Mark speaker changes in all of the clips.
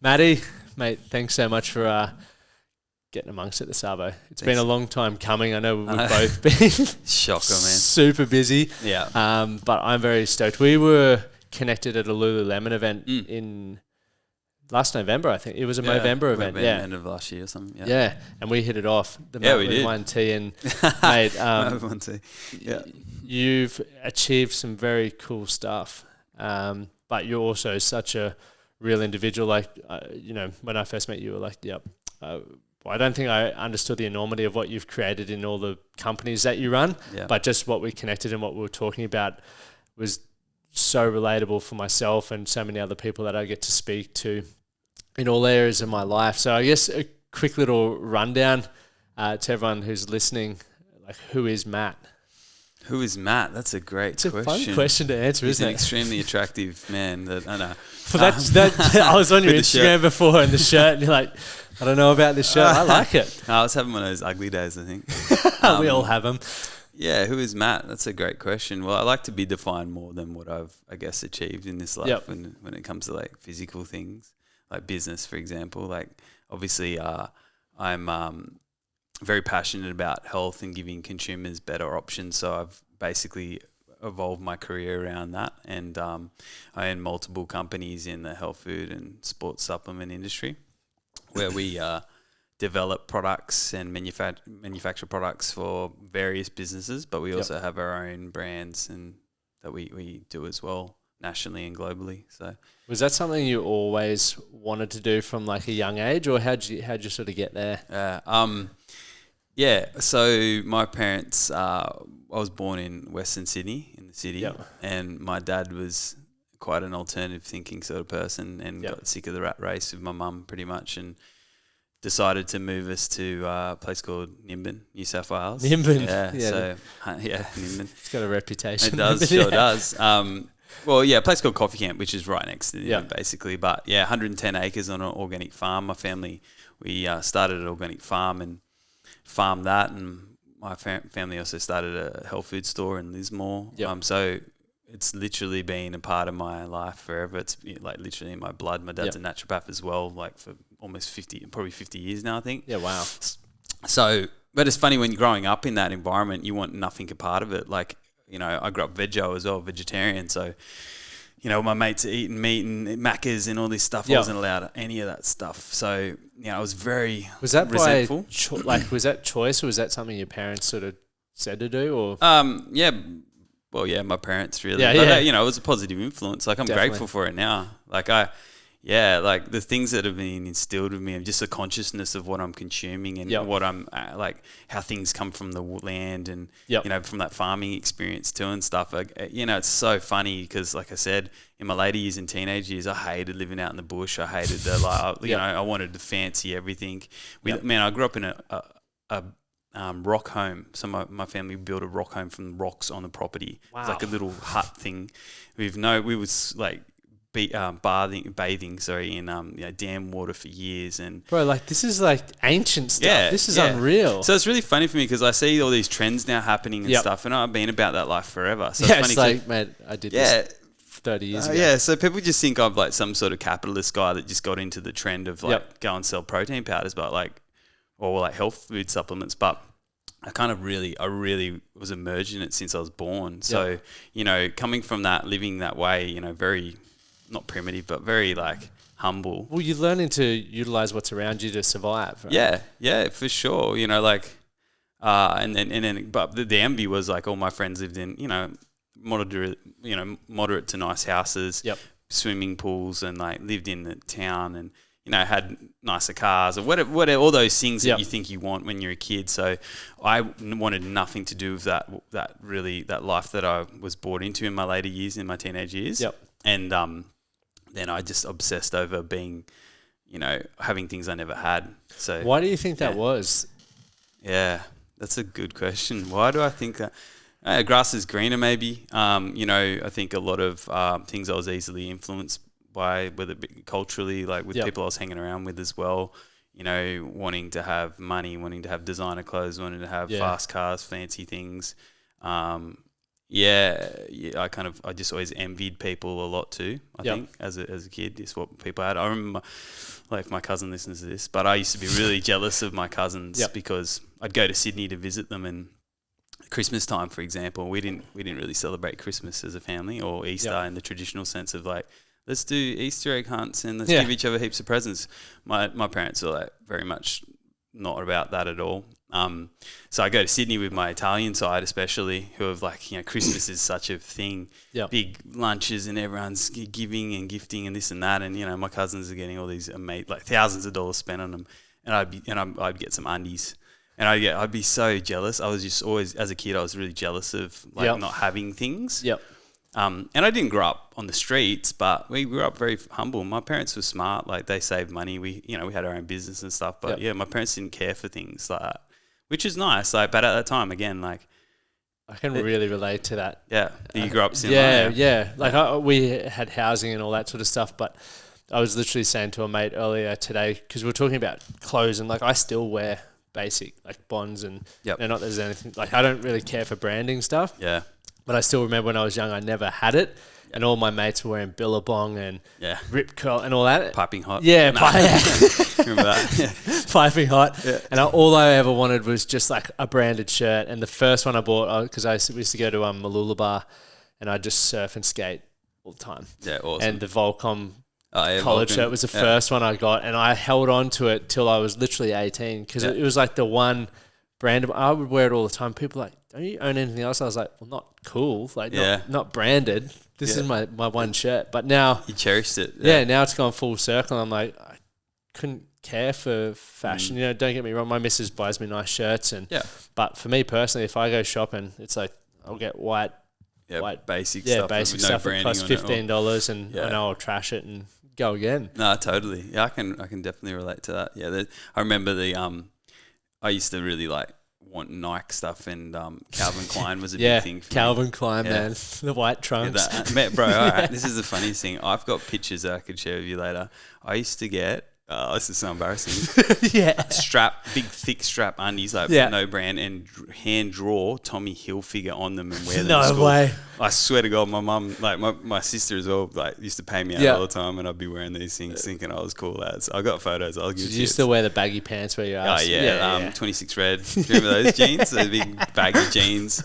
Speaker 1: Matty, mate, thanks so much for getting amongst it this Arvo. It's been a long time coming. I know we've both been
Speaker 2: Shocker, man.
Speaker 1: super busy.
Speaker 2: Yeah.
Speaker 1: But I'm very stoked. We were connected at a Lululemon event in last November, I think. It was a Movember event. Yeah.
Speaker 2: End of last year or something.
Speaker 1: Yeah. And we hit it off.
Speaker 2: We did.
Speaker 1: One T and mate,
Speaker 2: One T. Yeah.
Speaker 1: You've achieved some very cool stuff. But you're also such a real individual. Like, when I first met you, were like, yep. I don't think I understood the enormity of what you've created in all the companies that you run, but just what we connected and what we were talking about was so relatable for myself and so many other people that I get to speak to in all areas of my life. So I guess a quick little rundown to everyone who's listening, like, who is Matt?
Speaker 2: Who is Matt? That's a great question.
Speaker 1: It's a fun question to answer,
Speaker 2: He's
Speaker 1: isn't it?
Speaker 2: an extremely attractive man that I know.
Speaker 1: I was on your
Speaker 2: With the
Speaker 1: Instagram before and the shirt, and you're like, I don't know about this shirt. I like it.
Speaker 2: I was having one of those ugly days, I think.
Speaker 1: We all have them.
Speaker 2: Yeah, who is Matt? That's a great question. Well, I like to be defined more than what I've, achieved in this life when it comes to, like, physical things, like business, for example. Like, obviously, I'm very passionate about health and giving consumers better options. So I've basically evolved my career around that. And I own multiple companies in the health food and sports supplement industry where we develop products and manufacture products for various businesses, but we also have our own brands and that we do as well nationally and globally. So
Speaker 1: was that something you always wanted to do from like a young age, or how'd you sort of get there?
Speaker 2: So my parents, I was born in Western Sydney, in the city, and my dad was quite an alternative thinking sort of person and got sick of the rat race with my mum pretty much and decided to move us to a place called Nimbin, New South Wales.
Speaker 1: Nimbin?
Speaker 2: Nimbin.
Speaker 1: It's got a reputation.
Speaker 2: It does, sure does. A place called Coffee Camp, which is right next to Nimbin, basically. But, 110 acres on an organic farm. My family, we started an organic farm and farmed that, and my family also started a health food store in Lismore. So it's literally been a part of my life forever. It's like literally in my blood. My dad's a naturopath as well, like for almost 50 years now, I think.
Speaker 1: Yeah, wow.
Speaker 2: So, but it's funny when you're growing up in that environment, you want nothing a part of it. Like, I grew up veggie as well, vegetarian. So, my mates are eating meat and Maccas and all this stuff. I wasn't allowed any of that stuff. So, I was very resentful.
Speaker 1: Was that choice, or was that something your parents sort of said to do? Or
Speaker 2: my parents really. It was a positive influence. Like, I'm grateful for it now. Like, like the things that have been instilled in me and just the consciousness of what I'm consuming and what I'm like, how things come from the land and, from that farming experience too and stuff. It's so funny because, like I said, in my later years and teenage years, I hated living out in the bush. I hated I wanted to fancy everything. I grew up in a rock home. So my family built a rock home from rocks on the property. Wow. It's like a little hut thing. We was like, bathing in dam water for years. And
Speaker 1: bro, like, this is like ancient stuff. This is unreal.
Speaker 2: So it's really funny for me because I see all these trends now happening and stuff, and I've been about that life forever. So it's funny,
Speaker 1: like, mate, I did this 30 years ago.
Speaker 2: So people just think I'm like some sort of capitalist guy that just got into the trend of like go and sell protein powders, but or health food supplements. But I really was immersed in it since I was born. So, coming from that, living that way, very not primitive, but very like humble.
Speaker 1: Well, you're learning to utilize what's around you to survive. Right?
Speaker 2: Yeah, for sure. And then, but the envy was like all my friends lived in, moderate to nice houses, swimming pools, and like lived in the town, and had nicer cars or whatever, all those things that you think you want when you're a kid. So I wanted nothing to do with that life that I was brought into in my later years, in my teenage years. And then I just obsessed over being, having things I never had. So
Speaker 1: why do you think that was?
Speaker 2: Yeah, that's a good question. Why do I think that? Grass is greener, maybe. I think a lot of things I was easily influenced by, whether it be culturally, like with people I was hanging around with as well. Wanting to have money, wanting to have designer clothes, wanting to have fast cars, fancy things. Yeah, I just always envied people a lot too. I think as a kid, is what people had. I remember, like, my cousin listens to this, but I used to be really jealous of my cousins because I'd go to Sydney to visit them, and Christmas time, for example, we didn't really celebrate Christmas as a family, or Easter in the traditional sense of like, let's do Easter egg hunts and let's give each other heaps of presents. My parents are like very much not about that at all. So I go to Sydney with my Italian side, especially, who have like, Christmas is such a thing, big lunches and everyone's giving and gifting and this and that. And, my cousins are getting all these like thousands of dollars spent on them. And I'd get some undies and I'd be so jealous. I was just always, as a kid, I was really jealous of like not having things. And I didn't grow up on the streets, but we grew up very humble. My parents were smart. Like, they saved money. We had our own business and stuff, but my parents didn't care for things like that, which is nice. Like, but at that time, again, like,
Speaker 1: I can really relate to that.
Speaker 2: Yeah. You grew up similar.
Speaker 1: Yeah. Like, we had housing and all that sort of stuff, but I was literally saying to a mate earlier today, because we were talking about clothes, and like, I still wear basic like Bonds and not there's anything, like, I don't really care for branding stuff.
Speaker 2: Yeah.
Speaker 1: But I still remember when I was young, I never had it. And all my mates were wearing Billabong and Rip Curl and all that.
Speaker 2: Piping hot.
Speaker 1: Yeah.
Speaker 2: Remember that? Yeah.
Speaker 1: Piping hot. Yeah. And all I ever wanted was just like a branded shirt. And the first one I bought, because we used to go to Mooloolaba, and I'd just surf and skate all the time.
Speaker 2: Yeah, awesome.
Speaker 1: And the Volcom collared shirt was the first one I got. And I held on to it till I was literally 18, because it was like the one brand. I would wear it all the time. People were like, don't you own anything else? I was like, well, not cool, like not branded. This is my one shirt. But now
Speaker 2: you cherished it.
Speaker 1: Yeah, now it's gone full circle. I'm like, I couldn't care for fashion. Don't get me wrong. My missus buys me nice shirts, but for me personally, if I go shopping, it's like I'll get white
Speaker 2: basic stuff.
Speaker 1: Basic stuff that costs $15, and I know I'll trash it and go again.
Speaker 2: No, totally. Yeah, I can definitely relate to that. Yeah, I remember I used to really like want Nike stuff, and Calvin Klein was a big thing for
Speaker 1: Calvin
Speaker 2: me.
Speaker 1: Klein, man. The white trunks.
Speaker 2: Bro, all right, this is the funniest thing. I've got pictures that I could share with you later. I used to get, this is so embarrassing, big thick strap undies, like no brand, and hand draw Tommy Hilfiger on them and wear them to school. No way. I swear to God, my mum, like my sister as well, like, used to pay me out all the time, and I'd be wearing these things thinking I was cool as. I got photos. I'll give you. Did you
Speaker 1: still wear the baggy pants where your ass?
Speaker 2: Oh yeah, 26 red. Do you remember those jeans? Those big baggy jeans.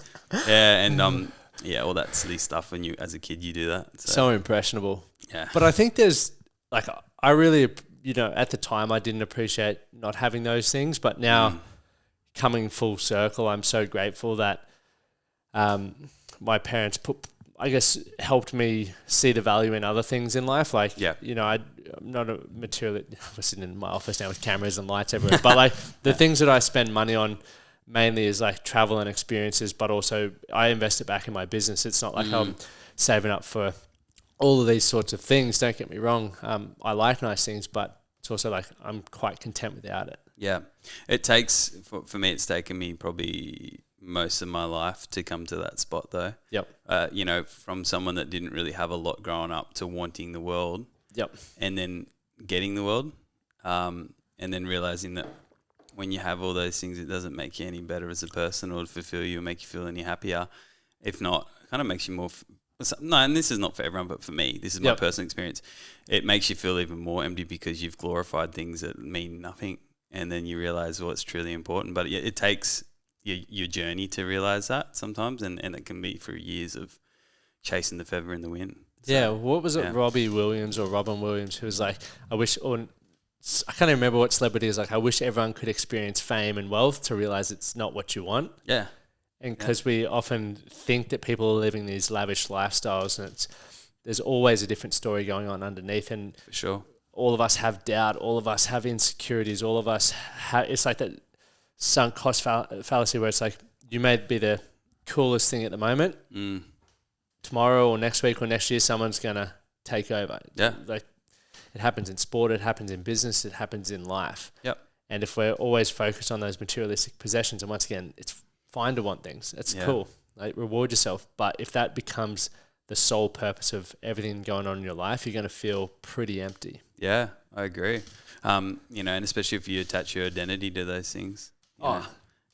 Speaker 2: Yeah, and all that silly stuff when you, as a kid, you do that.
Speaker 1: So impressionable.
Speaker 2: Yeah.
Speaker 1: But I think there's like, I really, at the time I didn't appreciate not having those things, but now coming full circle, I'm so grateful that my parents helped me see the value in other things in life. Like, I'm not a material. I'm sitting in my office now with cameras and lights everywhere, but like the things that I spend money on mainly is like travel and experiences, but also I invest it back in my business. It's not like I'm saving up for all of these sorts of things. Don't get me wrong. I like nice things, but it's also like I'm quite content without it.
Speaker 2: Yeah. It takes, for me, it's taken me probably most of my life to come to that spot though.
Speaker 1: Yep.
Speaker 2: From someone that didn't really have a lot growing up to wanting the world.
Speaker 1: Yep.
Speaker 2: And then getting the world. And then realizing that when you have all those things, it doesn't make you any better as a person or fulfill you or make you feel any happier. If not, it kind of makes you more... No, and this is not for everyone, but for me, this is my personal experience. It makes you feel even more empty because you've glorified things that mean nothing, and then you realize what's truly important. But it takes your journey to realize that sometimes, and it can be through years of chasing the feather in the wind. So,
Speaker 1: what was it, Robbie Williams or Robin Williams, who was like, I can't even remember what celebrity is like, I wish everyone could experience fame and wealth to realize it's not what you want.
Speaker 2: Yeah.
Speaker 1: And because we often think that people are living these lavish lifestyles, and there's always a different story going on underneath. And
Speaker 2: for sure,
Speaker 1: all of us have doubt, all of us have insecurities, all of us it's like that sunk cost fallacy where it's like, you may be the coolest thing at the moment. Tomorrow or next week or next year, someone's going to take over.
Speaker 2: Yeah.
Speaker 1: Like, it happens in sport, it happens in business, it happens in life.
Speaker 2: Yep.
Speaker 1: And if we're always focused on those materialistic possessions, and once again, it's fine to want things. It's cool. Like, reward yourself. But if that becomes the sole purpose of everything going on in your life, you're going to feel pretty empty.
Speaker 2: Yeah, I agree. And especially if you attach your identity to those things.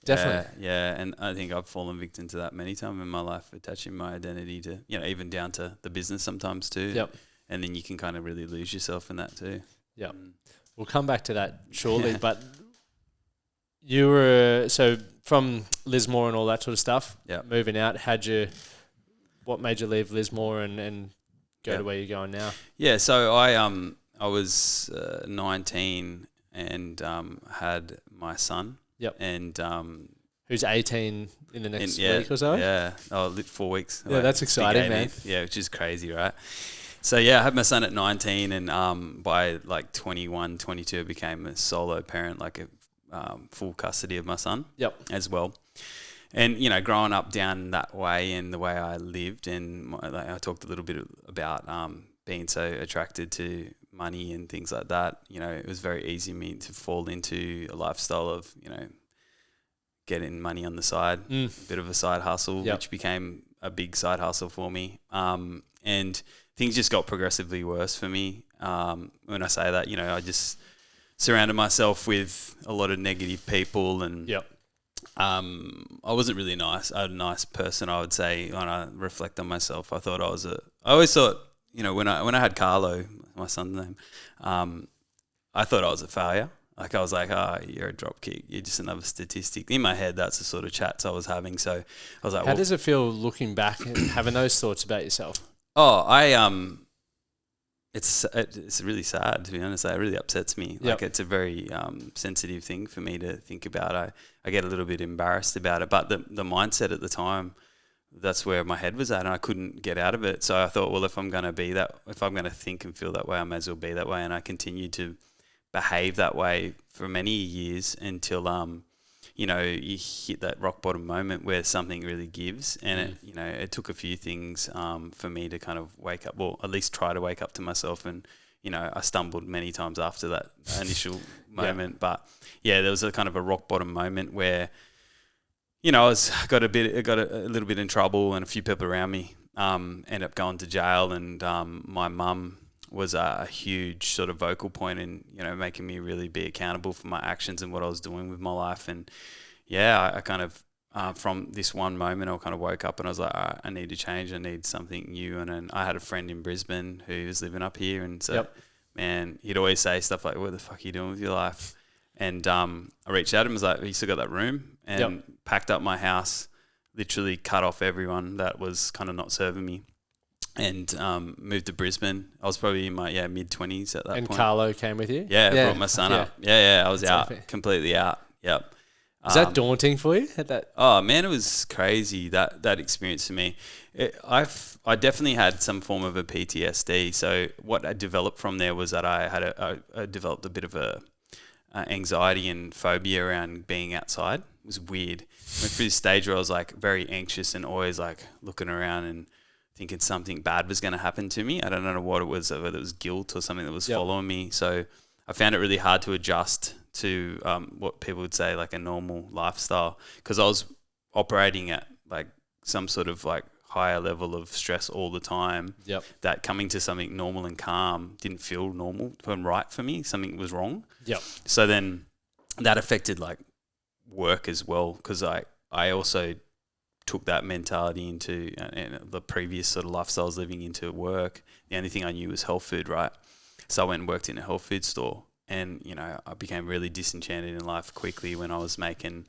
Speaker 1: Definitely.
Speaker 2: Yeah. And I think I've fallen victim to that many times in my life, attaching my identity to, even down to the business sometimes too.
Speaker 1: Yep.
Speaker 2: And then you can kind of really lose yourself in that too.
Speaker 1: Yep. We'll come back to that shortly, but you were, so from Lismore and all that sort of stuff, moving out, what made you leave Lismore and go to where you're going now?
Speaker 2: Yeah, so I was 19 and had my son.
Speaker 1: Yep.
Speaker 2: And
Speaker 1: who's 18 in the next week or so?
Speaker 2: Yeah. Oh, 4 weeks.
Speaker 1: Yeah, that's exciting, man.
Speaker 2: Yeah, which is crazy, right? So, I had my son at 19 and by like 21, 22, I became a solo parent, like a full custody of my son as well. And, growing up down that way and the way I lived and I talked a little bit about being so attracted to money and things like that, it was very easy for me to fall into a lifestyle of, getting money on the side, a bit of a side hustle, which became a big side hustle for me. And things just got progressively worse for me. When I say that, I just surrounded myself with a lot of negative people and I wasn't really a nice person, I would say, when I reflect on myself. I always thought, when I had Carlo, my son's name, I thought I was a failure. Like I was like, you're a dropkick. You're just another statistic. In my head, that's the sort of chats I was having. So I was like,
Speaker 1: how does it feel looking back and having those thoughts about yourself?
Speaker 2: It's really sad, to be honest. It really upsets me. Like it's a very sensitive thing for me to think about. I get a little bit embarrassed about it, but the mindset at the time, that's where my head was at, and I couldn't get out of it. So I thought, well, if I'm going to think and feel that way, I may as well be that way. And I continued to behave that way for many years until you hit that rock bottom moment where something really gives. And it took a few things for me to kind of wake up, or at least try to wake up to myself. And I stumbled many times after that initial moment. But there was a kind of a rock bottom moment where I got a little bit in trouble, and a few people around me ended up going to jail, and my mum was a huge sort of vocal point in, making me really be accountable for my actions and what I was doing with my life. And I kind of, from this one moment, I kind of woke up and I was like, I need to change. I need something new. And then I had a friend in Brisbane who was living up here. And so, man, he'd always say stuff like, what the fuck are you doing with your life? And I reached out to him, was like, you still got that room? And packed up my house, literally cut off everyone that was kind of not serving me. And moved to Brisbane. I was probably in my mid-20s at that point.
Speaker 1: And Carlo came with you?
Speaker 2: Yeah, brought my son up. Yeah, I was completely out. Yep.
Speaker 1: Was that daunting for you at that?
Speaker 2: Oh man, it was crazy, that experience for me. I definitely had some form of a PTSD. So what I developed from there was that I developed a bit of a anxiety and phobia around being outside. It was weird. I went through this stage where I was like very anxious and always like looking around and thinking something bad was going to happen to me. I don't know what it was, whether it was guilt or something that was following me. So I found it really hard to adjust to what people would say like a normal lifestyle, because I was operating at like some sort of like higher level of stress all the time. That coming to something normal and calm didn't feel normal and right for me. Something was wrong. So then that affected like work as well, because I also took that mentality into the previous sort of lifestyle I was living into work. The only thing I knew was health food, right? So I went and worked in a health food store, and I became really disenchanted in life quickly when I was making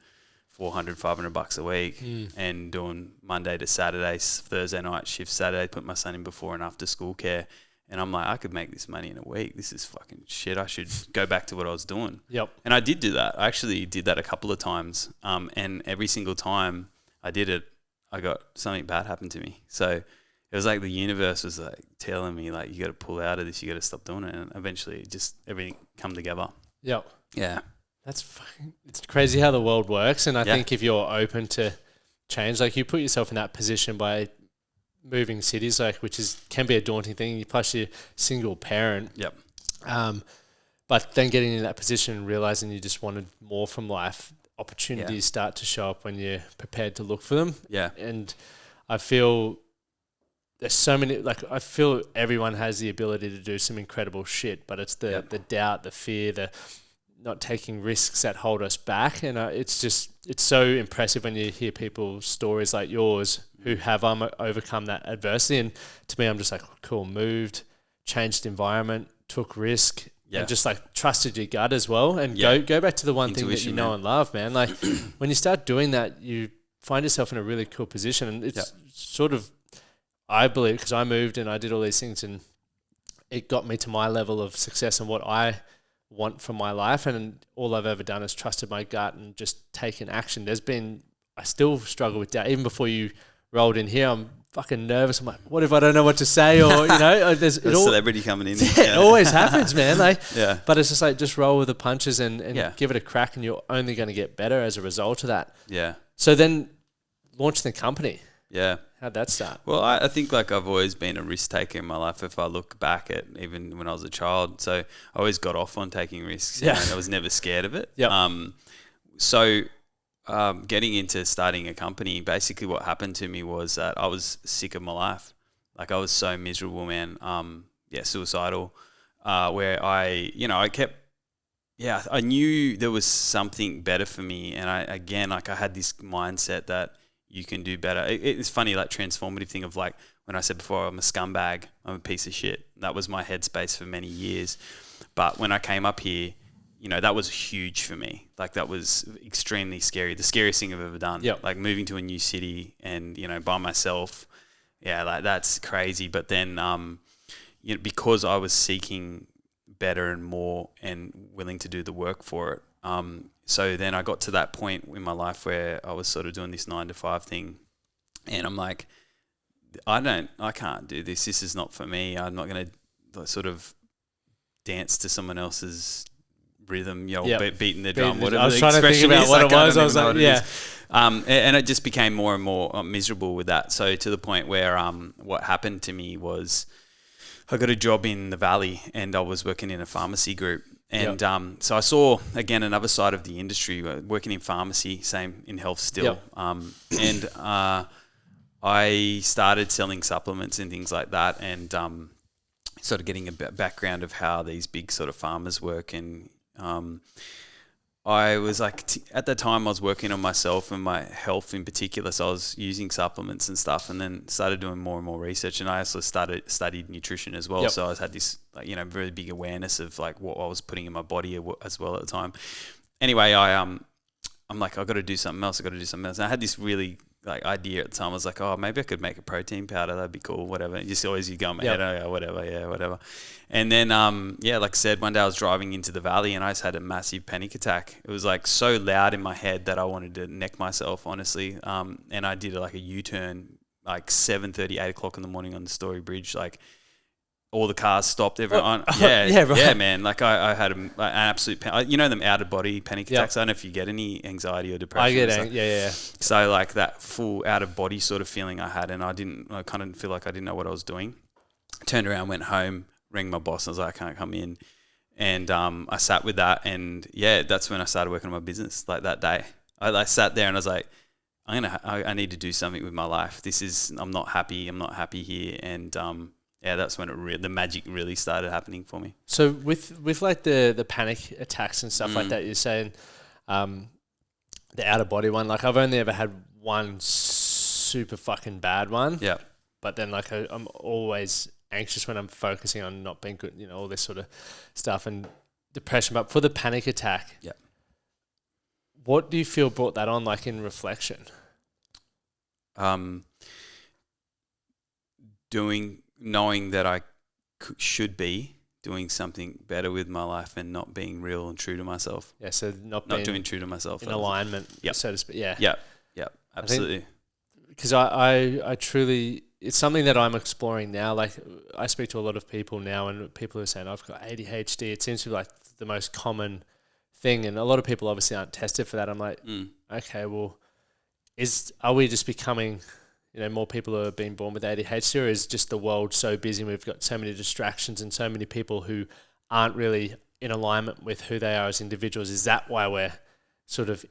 Speaker 2: $400-500 a week and doing Monday to Saturday, Thursday night shift, Saturday, put my son in before and after school care. And I'm like, I could make this money in a week. This is fucking shit. I should go back to what I was doing. And I did do that. I actually did that a couple of times. And every single time I did it, I got something bad happen to me. So it was like the universe was like telling me like, you got to pull out of this. You got to stop doing it. And eventually just everything come together. Yeah.
Speaker 1: It's crazy how the world works. And I think if you're open to change, like you put yourself in that position by moving cities, like can be a daunting thing. Plus you're single parent. But then getting in that position and realizing you just wanted more from life, opportunities start to show up when you're prepared to look for them. And I feel there's so many, like I feel everyone has the ability to do some incredible shit, but it's the doubt, the fear, the not taking risks that hold us back. And it's so impressive when you hear people's stories like yours who have overcome that adversity. And to me, I'm just like, cool, moved, changed environment, took risk, and just like trusted your gut as well. And go back to the one thing that you know and love, man. Like when you start doing that, you find yourself in a really cool position. And it's sort of, I believe, because I moved and I did all these things and it got me to my level of success and what I want from my life. And all I've ever done is trusted my gut and just taken action. I still struggle with doubt. Even before you rolled in here, I'm fucking nervous. I'm like, what if I don't know what to say? Or, there's a
Speaker 2: celebrity coming in.
Speaker 1: It always happens, man. But it's just like, just roll with the punches and give it a crack, and you're only going to get better as a result of that.
Speaker 2: Yeah.
Speaker 1: So then launch the company.
Speaker 2: Yeah.
Speaker 1: How'd that start?
Speaker 2: Well, I think like I've always been a risk taker in my life. If I look back at even when I was a child, so I always got off on taking risks. And I was never scared of it. Getting into starting a company, basically what happened to me was that I was sick of my life. Like I was so miserable, man. Suicidal. Where I knew there was something better for me, and I had this mindset that you can do better. It's funny, like transformative thing of like when I said before, I'm a scumbag, I'm a piece of shit. That was my headspace for many years. But when I came up here, that was huge for me. Like that was extremely scary. The scariest thing I've ever done. Yep. Like moving to a new city and, by myself. Yeah, like that's crazy. But then, because I was seeking better and more and willing to do the work for it. So then I got to that point in my life where I was sort of doing this 9-to-5 thing, and I'm like, I can't do this. This is not for me. I'm not going to sort of dance to someone else's rhythm, beating the drum, whatever.
Speaker 1: I was trying to think about what it was. I was like,
Speaker 2: and it just became more and more miserable with that. So to the point where what happened to me was I got a job in the Valley and I was working in a pharmacy group. And so I saw, again, another side of the industry, working in pharmacy, same in health still. And I started selling supplements and things like that, and sort of getting a background of how these big sort of pharmas work. And I was like, at the time I was working on myself and my health in particular, so I was using supplements and stuff, and then started doing more and more research, and I also studied nutrition as well. So I had this very big awareness of like what I was putting in my body as well at the time. Anyway, I'm like, I got to do something else. And I had this really idea at the time. I was like, oh, maybe I could make a protein powder. That'd be cool. Whatever. And just always you go in my head, oh, yeah, whatever. And then, like I said, one day I was driving into the Valley and I just had a massive panic attack. It was like so loud in my head that I wanted to neck myself, honestly. And I did like a U-turn, like 7:30, 8 o'clock in the morning on the Story Bridge. Like all the cars stopped. Everyone, yeah, man. Like I had an absolute, them out of body panic attacks. I don't know if you get any anxiety or depression.
Speaker 1: I get yeah.
Speaker 2: So like that full out of body sort of feeling I had, and I kind of feel like I didn't know what I was doing. Turned around, went home, rang my boss. And I was like, I can't come in. And I sat with that, and that's when I started working on my business. Like that day, I sat there and I was like, I need to do something with my life. I'm not happy. I'm not happy here. And that's when the magic really started happening for me.
Speaker 1: So with like the panic attacks and stuff like that, you're saying the out of body one. Like I've only ever had one super fucking bad one.
Speaker 2: Yeah.
Speaker 1: But then like I'm always anxious when I'm focusing on not being good, all this sort of stuff and depression. But for the panic attack, what do you feel brought that on, like in reflection?
Speaker 2: Knowing that I should be doing something better with my life and not being real and true to myself.
Speaker 1: Yeah, so not
Speaker 2: doing true to myself.
Speaker 1: In alignment, so to speak. Yeah.
Speaker 2: Yeah, absolutely.
Speaker 1: Because I truly, it's something that I'm exploring now. Like I speak to a lot of people now, and people are saying, I've got ADHD. It seems to be like the most common thing. And a lot of people obviously aren't tested for that. I'm like, okay, well, are we just becoming... more people are being born with ADHD, or is just the world so busy and we've got so many distractions and so many people who aren't really in alignment with who they are as individuals? Is that why we're sort of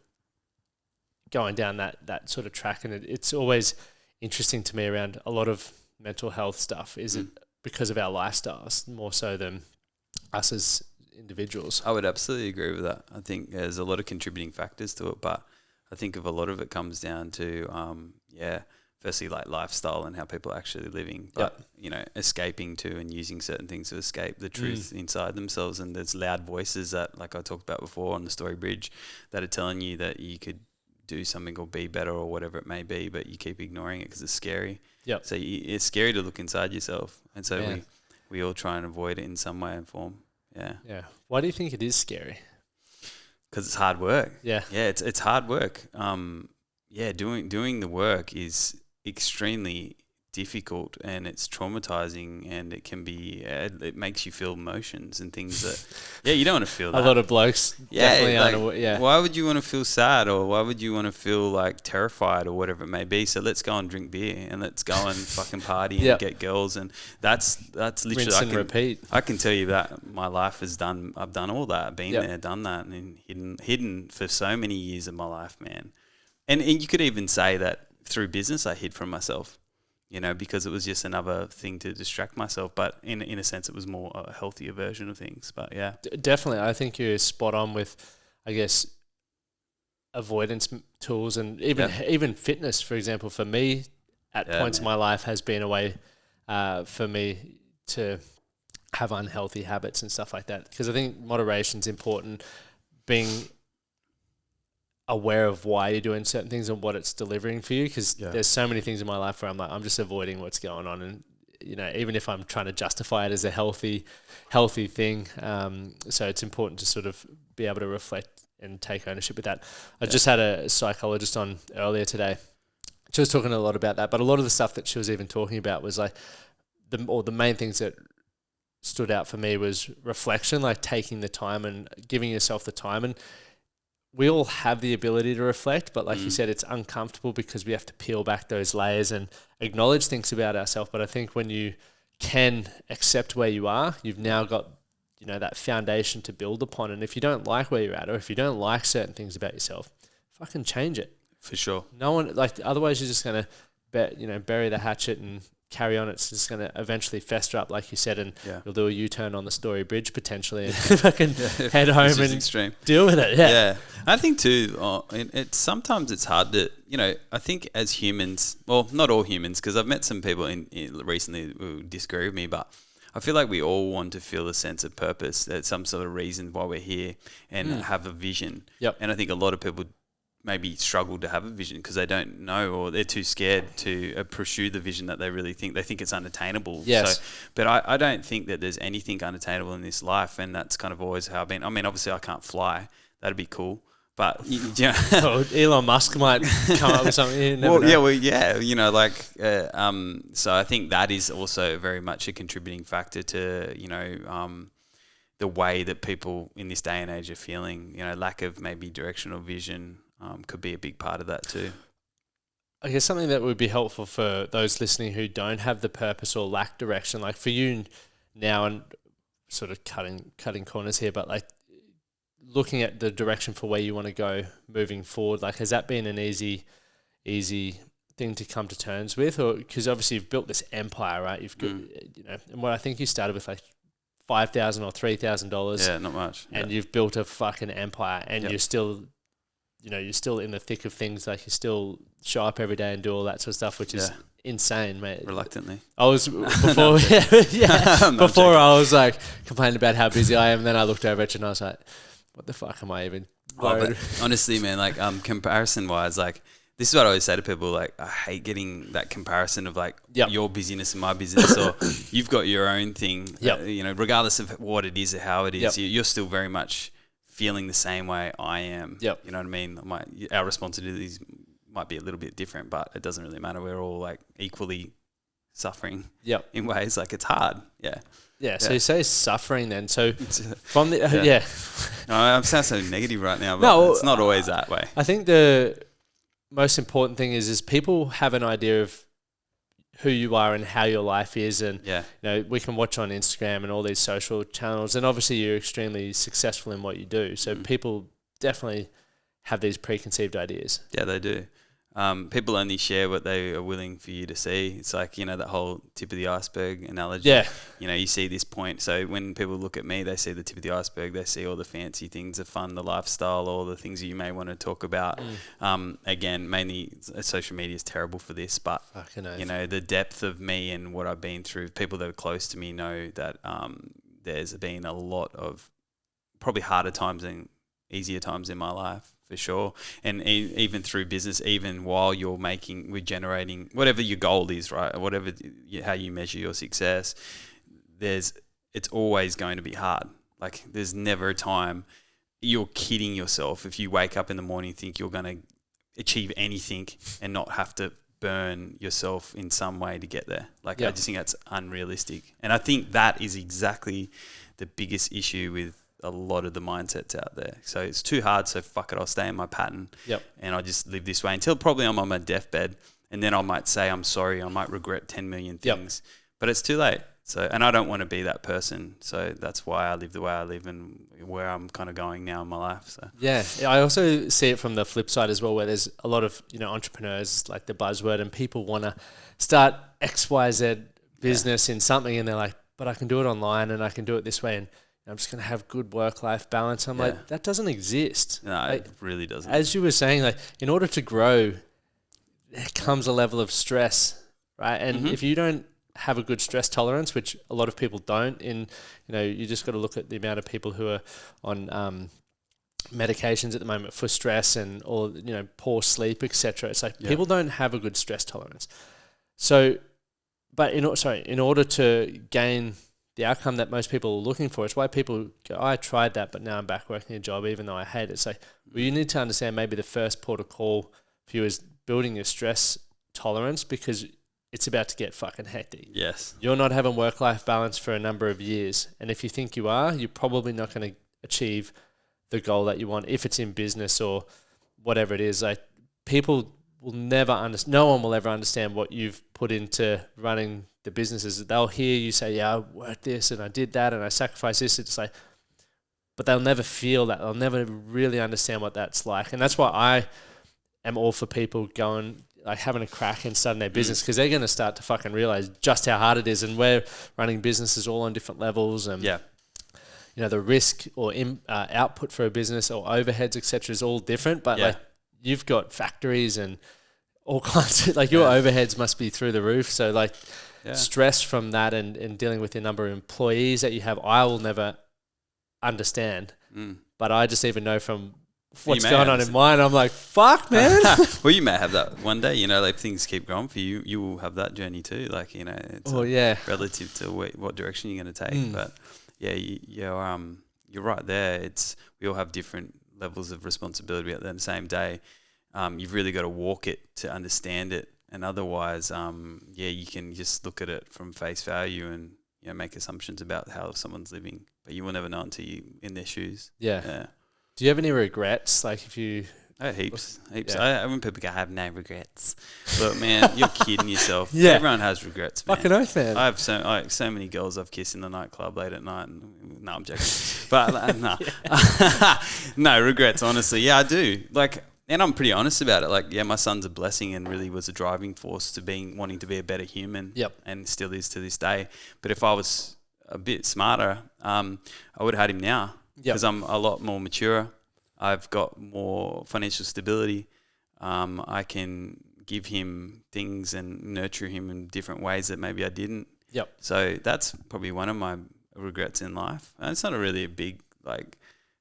Speaker 1: going down that sort of track? And it's always interesting to me around a lot of mental health stuff. Is it because of our lifestyles more so than us as individuals.
Speaker 2: I would absolutely agree with that. I think there's a lot of contributing factors to it, but I think a lot of it comes down to, firstly, like lifestyle and how people are actually living, but, escaping to and using certain things to escape the truth inside themselves. And there's loud voices that, like I talked about before on the story bridge, that are telling you that you could do something or be better or whatever it may be, but you keep ignoring it because it's scary.
Speaker 1: Yep.
Speaker 2: So it's scary to look inside yourself. And so we all try and avoid it in some way and form. Yeah.
Speaker 1: Yeah. Why do you think it is scary?
Speaker 2: Because it's hard work.
Speaker 1: Yeah.
Speaker 2: Yeah, it's hard work. Doing the work is extremely difficult, and it's traumatizing, and it can be it makes you feel emotions and things that you don't want to feel that.
Speaker 1: A lot of blokes definitely
Speaker 2: why would you want to feel sad, or why would you want to feel like terrified or whatever it may be? So let's go and drink beer and let's go and fucking party and get girls, and that's literally
Speaker 1: rinse and repeat.
Speaker 2: I can tell you that my life I've done all that. I've been there, done that, and hidden for so many years of my life, man. And you could even say that through business I hid from myself, because it was just another thing to distract myself. But in a sense, it was more a healthier version of things. But yeah.
Speaker 1: Definitely. I think you're spot on with, I guess, avoidance tools and even fitness, for example. For me, at points in my life has been a way for me to have unhealthy habits and stuff like that. Because I think moderation's important, being aware of why you're doing certain things and what it's delivering for you, because there's so many things in my life where I'm just avoiding what's going on, and even if I'm trying to justify it as a healthy thing, so it's important to sort of be able to reflect and take ownership with that. I just had a psychologist on earlier today. She was talking a lot about that, but a lot of the stuff that she was even talking about was like the main things that stood out for me was reflection, like taking the time and giving yourself the time. And we all have the ability to reflect, but like you said, it's uncomfortable because we have to peel back those layers and acknowledge things about ourselves. But I think when you can accept where you are, you've now got, that foundation to build upon. And if you don't like where you're at, or if you don't like certain things about yourself, fucking change it.
Speaker 2: For sure.
Speaker 1: No one, otherwise you're just going to, bury the hatchet and carry on. It's just going to eventually fester up, like you said, and you'll do a U-turn on the Story Bridge potentially and fucking head home and deal with it. Yeah.
Speaker 2: I think too, sometimes it's hard to, I think as humans, well, not all humans, because I've met some people recently who disagree with me, but I feel like we all want to feel a sense of purpose. There's some sort of reason why we're here and have a vision.
Speaker 1: Yep.
Speaker 2: And I think a lot of people maybe struggle to have a vision because they don't know, or they're too scared to pursue the vision that they really think. They think it's unattainable.
Speaker 1: Yes.
Speaker 2: So, but I don't think that there's anything unattainable in this life, and that's kind of always how I've been. I mean, obviously I can't fly. That'd be cool. But
Speaker 1: Elon Musk might come up with something. You never know.
Speaker 2: So I think that is also very much a contributing factor to the way that people in this day and age are feeling. Lack of maybe directional vision could be a big part of that too.
Speaker 1: I guess something that would be helpful for those listening who don't have the purpose or lack direction, like for you now, and sort of cutting corners here, but like looking at the direction for where you want to go moving forward, like has that been an easy thing to come to terms with? Or because obviously you've built this empire, right? You've got, and what I think you started with like $5,000 or $3,000.
Speaker 2: Yeah, not much.
Speaker 1: And you've built a fucking empire, and you're still, you're still in the thick of things. Like you still show up every day and do all that sort of stuff, which is insane, mate.
Speaker 2: Reluctantly.
Speaker 1: I was before, before I was like complaining about how busy I am. Then I looked over at you and I was like, what the fuck am I even?
Speaker 2: Honestly, man, like comparison wise, like this is what I always say to people. Like I hate getting that comparison of like your busyness and my business, or you've got your own thing. Regardless of what it is or how it is, you're still very much feeling the same way I am. You know what I mean? Our responsibilities might be a little bit different, but it doesn't really matter. We're all like equally suffering. In ways like it's hard.
Speaker 1: So you say suffering then. So from the
Speaker 2: No, I sound so negative right now, but it's not always that way.
Speaker 1: I think the most important thing is people have an idea of who you are and how your life is, and we can watch on Instagram and all these social channels, and obviously you're extremely successful in what you do. So people definitely have these preconceived ideas.
Speaker 2: Yeah, they do. People only share what they are willing for you to see. It's like, that whole tip of the iceberg analogy.
Speaker 1: Yeah.
Speaker 2: You see this point. So when people look at me, they see the tip of the iceberg. They see all the fancy things, the fun, the lifestyle, all the things that you may want to talk about. Again, mainly social media is terrible for this, but the depth of me and what I've been through, people that are close to me know that there's been a lot of probably harder times and easier times in my life. For sure. And even through business, even while we're generating whatever your goal is, right? Or whatever, how you measure your success, it's always going to be hard. Like there's never a time you're kidding yourself if you wake up in the morning and think you're going to achieve anything and not have to burn yourself in some way to get there. Like I just think that's unrealistic. And I think that is exactly the biggest issue with a lot of the mindsets out there. So it's too hard, so fuck it, I'll stay in my pattern. And I'll just live this way until probably I'm on my deathbed, and then I might say I'm sorry, I might regret 10 million things. But it's too late. So, and I don't want to be that person. So that's why I live the way I live and where I'm kind of going now in my life. So
Speaker 1: yeah, I also see it from the flip side as well, where there's a lot of entrepreneurs, like the buzzword, and people want to start XYZ business in something, and they're like, but I can do it online and I can do it this way, and I'm just going to have good work-life balance. I'm like, that doesn't exist.
Speaker 2: No, it really doesn't.
Speaker 1: As you were saying, like, in order to grow, there comes a level of stress, right? And if you don't have a good stress tolerance, which a lot of people don't, you just got to look at the amount of people who are on medications at the moment for stress and all, poor sleep, etc. It's like people don't have a good stress tolerance. So, but in order to gain the outcome that most people are looking for, it's why people go, I tried that, but now I'm back working a job even though I hate it. It's like, well, you need to understand maybe the first port of call for you is building your stress tolerance, because it's about to get fucking hectic.
Speaker 2: Yes.
Speaker 1: You're not having work-life balance for a number of years. And if you think you are, you're probably not going to achieve the goal that you want if it's in business or whatever it is. Like, people will never understand, no one will ever understand what you've put into running the businesses. They'll hear you say, yeah, I worked this and I did that and I sacrificed this. It's like, but they'll never feel that. They'll never really understand what that's like. And that's why I am all for people going, like, having a crack and starting their business, because they're going to start to fucking realize just how hard it is. And we're running businesses all on different levels. And the risk or output for a business or overheads, etc., is all different. But like, you've got factories and all kinds of, like, your overheads must be through the roof. So like, stress from that and dealing with the number of employees that you have, I will never understand. But I just even know from what's going on in mine, I'm like, fuck, man.
Speaker 2: Well, you may have that one day, like, things keep growing for you. You will have that journey too. Like, it's relative to what direction you're going to take. But you're right there. We all have different levels of responsibility at the same day. You've really got to walk it to understand it. And otherwise, you can just look at it from face value and make assumptions about how someone's living, but you will never know until you're in their shoes.
Speaker 1: Yeah. Do you have any regrets? Like, if you...
Speaker 2: heaps. When people go, I have no regrets. Look, man, you're kidding yourself.
Speaker 1: Yeah.
Speaker 2: Everyone has regrets, man.
Speaker 1: Fucking oath, man.
Speaker 2: I have so many girls I've kissed in the nightclub late at night. No, I'm joking. But no. No, regrets, honestly. Yeah, I do. Like... And I'm pretty honest about it. Like, my son's a blessing and really was a driving force to wanting to be a better human. And still is to this day. But if I was a bit smarter, I would have had him now. Because I'm a lot more mature. I've got more financial stability. I can give him things and nurture him in different ways that maybe I didn't. So that's probably one of my regrets in life. And it's not really a big,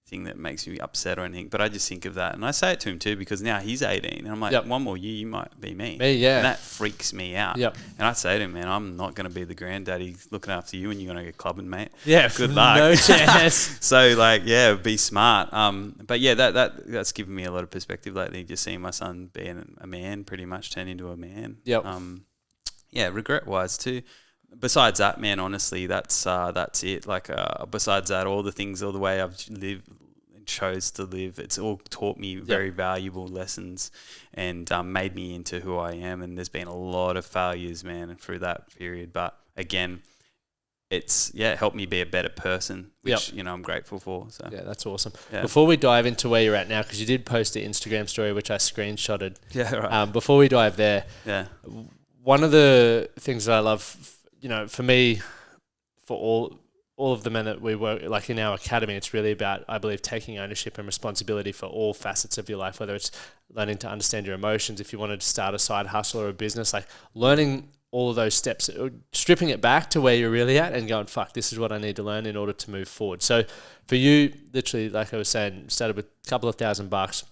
Speaker 2: thing that makes me upset or anything, but I just think of that, and I say it to him too, because now he's 18 and I'm like, one more year you might be me, and that freaks me out. And I say to him, man, I'm not going to be the granddaddy looking after you when you're going to go clubbing, mate. Good luck.
Speaker 1: No chance.
Speaker 2: So be smart. But that's given me a lot of perspective lately, just seeing my son being a man, pretty much turn into a man. Regret wise too. Besides that, man, honestly, that's it. Like, besides that, all the way I've chose to live, it's all taught me very valuable lessons and made me into who I am. And there's been a lot of failures, man, through that period. But again, it's helped me be a better person, which I'm grateful for. So
Speaker 1: yeah, that's awesome.
Speaker 2: Yeah.
Speaker 1: Before we dive into where you're at now, because you did post the Instagram story which I screenshotted.
Speaker 2: Yeah, right.
Speaker 1: Before we dive there, one of the things that I love, for me, for all of the men that we work like in our academy, it's really about, I believe, taking ownership and responsibility for all facets of your life, whether it's learning to understand your emotions, if you wanted to start a side hustle or a business, like learning all of those steps, stripping it back to where you're really at and going, fuck, this is what I need to learn in order to move forward. So for you, literally, like I was saying, started with a couple of $1,000,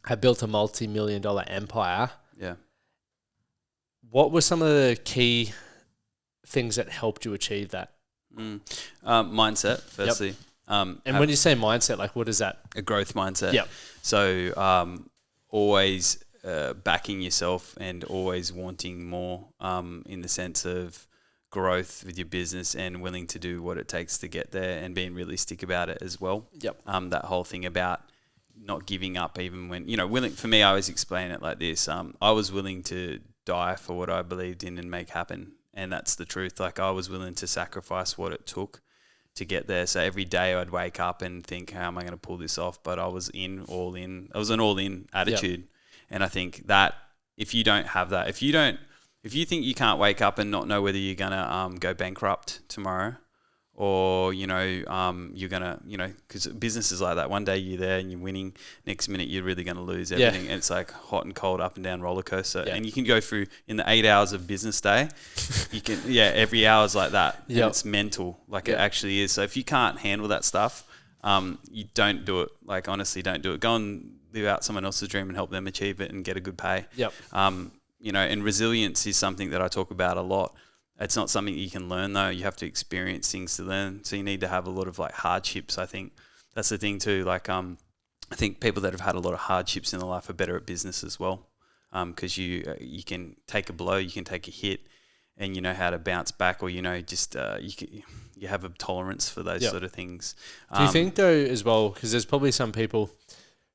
Speaker 1: have built a multi-million-dollar empire.
Speaker 2: Yeah.
Speaker 1: What were some of the key things that helped you achieve that?
Speaker 2: Mindset, firstly.
Speaker 1: Yep. And when you say mindset, like what is that?
Speaker 2: A growth mindset.
Speaker 1: Yep.
Speaker 2: So always backing yourself and always wanting more in the sense of growth with your business and willing to do what it takes to get there and being realistic about it as well.
Speaker 1: Yep.
Speaker 2: That whole thing about not giving up even when, willing, for me, I always explain it like this. I was willing to die for what I believed in and make happen. And that's the truth. Like I was willing to sacrifice what it took to get there. So every day I'd wake up and think, how am I going to pull this off? But I was all in. I was an all in attitude. Yep. And I think that if you don't have that, if you think you can't wake up and not know whether you're going to go bankrupt tomorrow or, you're going to, because business is like that. One day you're there and you're winning. Next minute you're really going to lose everything. Yeah. And it's like hot and cold, up and down roller coaster. Yeah. And you can go through in the 8 hours of business day, you can, every hour is like that. Yep. And it's mental, like it actually is. So if you can't handle that stuff, you don't do it. Like honestly, don't do it. Go and live out someone else's dream and help them achieve it and get a good pay.
Speaker 1: Yep.
Speaker 2: And resilience is something that I talk about a lot. It's not something you can learn though. You have to experience things to learn. So you need to have a lot of like hardships. I think that's the thing too. Like, I think people that have had a lot of hardships in their life are better at business as well. Cause you can take a blow, you can take a hit and you know how to bounce back or, you have a tolerance for those sort of things.
Speaker 1: Do you think though as well, cause there's probably some people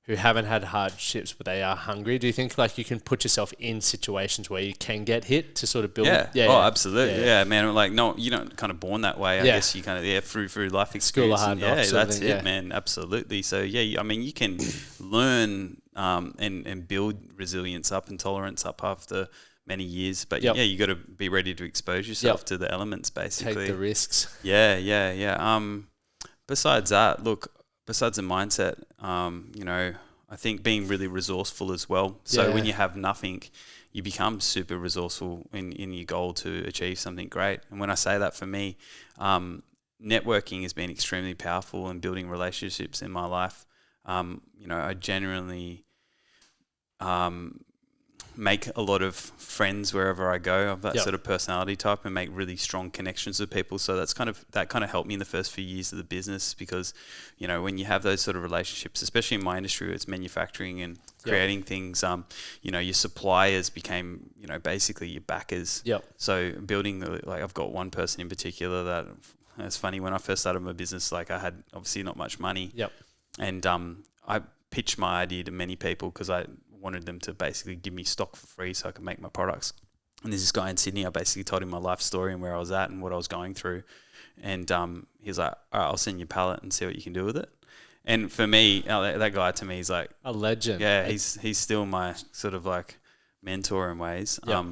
Speaker 1: who haven't had hardships, but they are hungry. Do you think like you can put yourself in situations where you can get hit to sort of build?
Speaker 2: Absolutely. Yeah, man. Like, no, you don't kind of born that way. I guess you kind of, through life experience.
Speaker 1: School of hard knocks.
Speaker 2: That's it, man. Absolutely. So I mean, you can learn and build resilience up and tolerance up after many years, but you got to be ready to expose yourself to the elements, basically.
Speaker 1: Take the risks.
Speaker 2: Yeah. Besides that, besides the mindset, I think being really resourceful as well. So when you have nothing, you become super resourceful in your goal to achieve something great. And when I say that, for me, networking has been extremely powerful in building relationships in my life. I generally make a lot of friends wherever I go of that sort of personality type and make really strong connections with people. So that kind of helped me in the first few years of the business because, when you have those sort of relationships, especially in my industry where it's manufacturing and creating things, your suppliers became, basically your backers.
Speaker 1: Yep.
Speaker 2: So building, I've got one person in particular that, it's funny, when I first started my business, I had obviously not much money.
Speaker 1: Yep.
Speaker 2: And I pitched my idea to many people because I wanted them to basically give me stock for free so I could make my products. And there's this guy in Sydney, I basically told him my life story and where I was at and what I was going through. And he was like, all right, I'll send you a pallet and see what you can do with it. And for me, that guy to me is like
Speaker 1: a legend.
Speaker 2: Yeah, he's still my sort of like mentor in ways.
Speaker 1: Yep.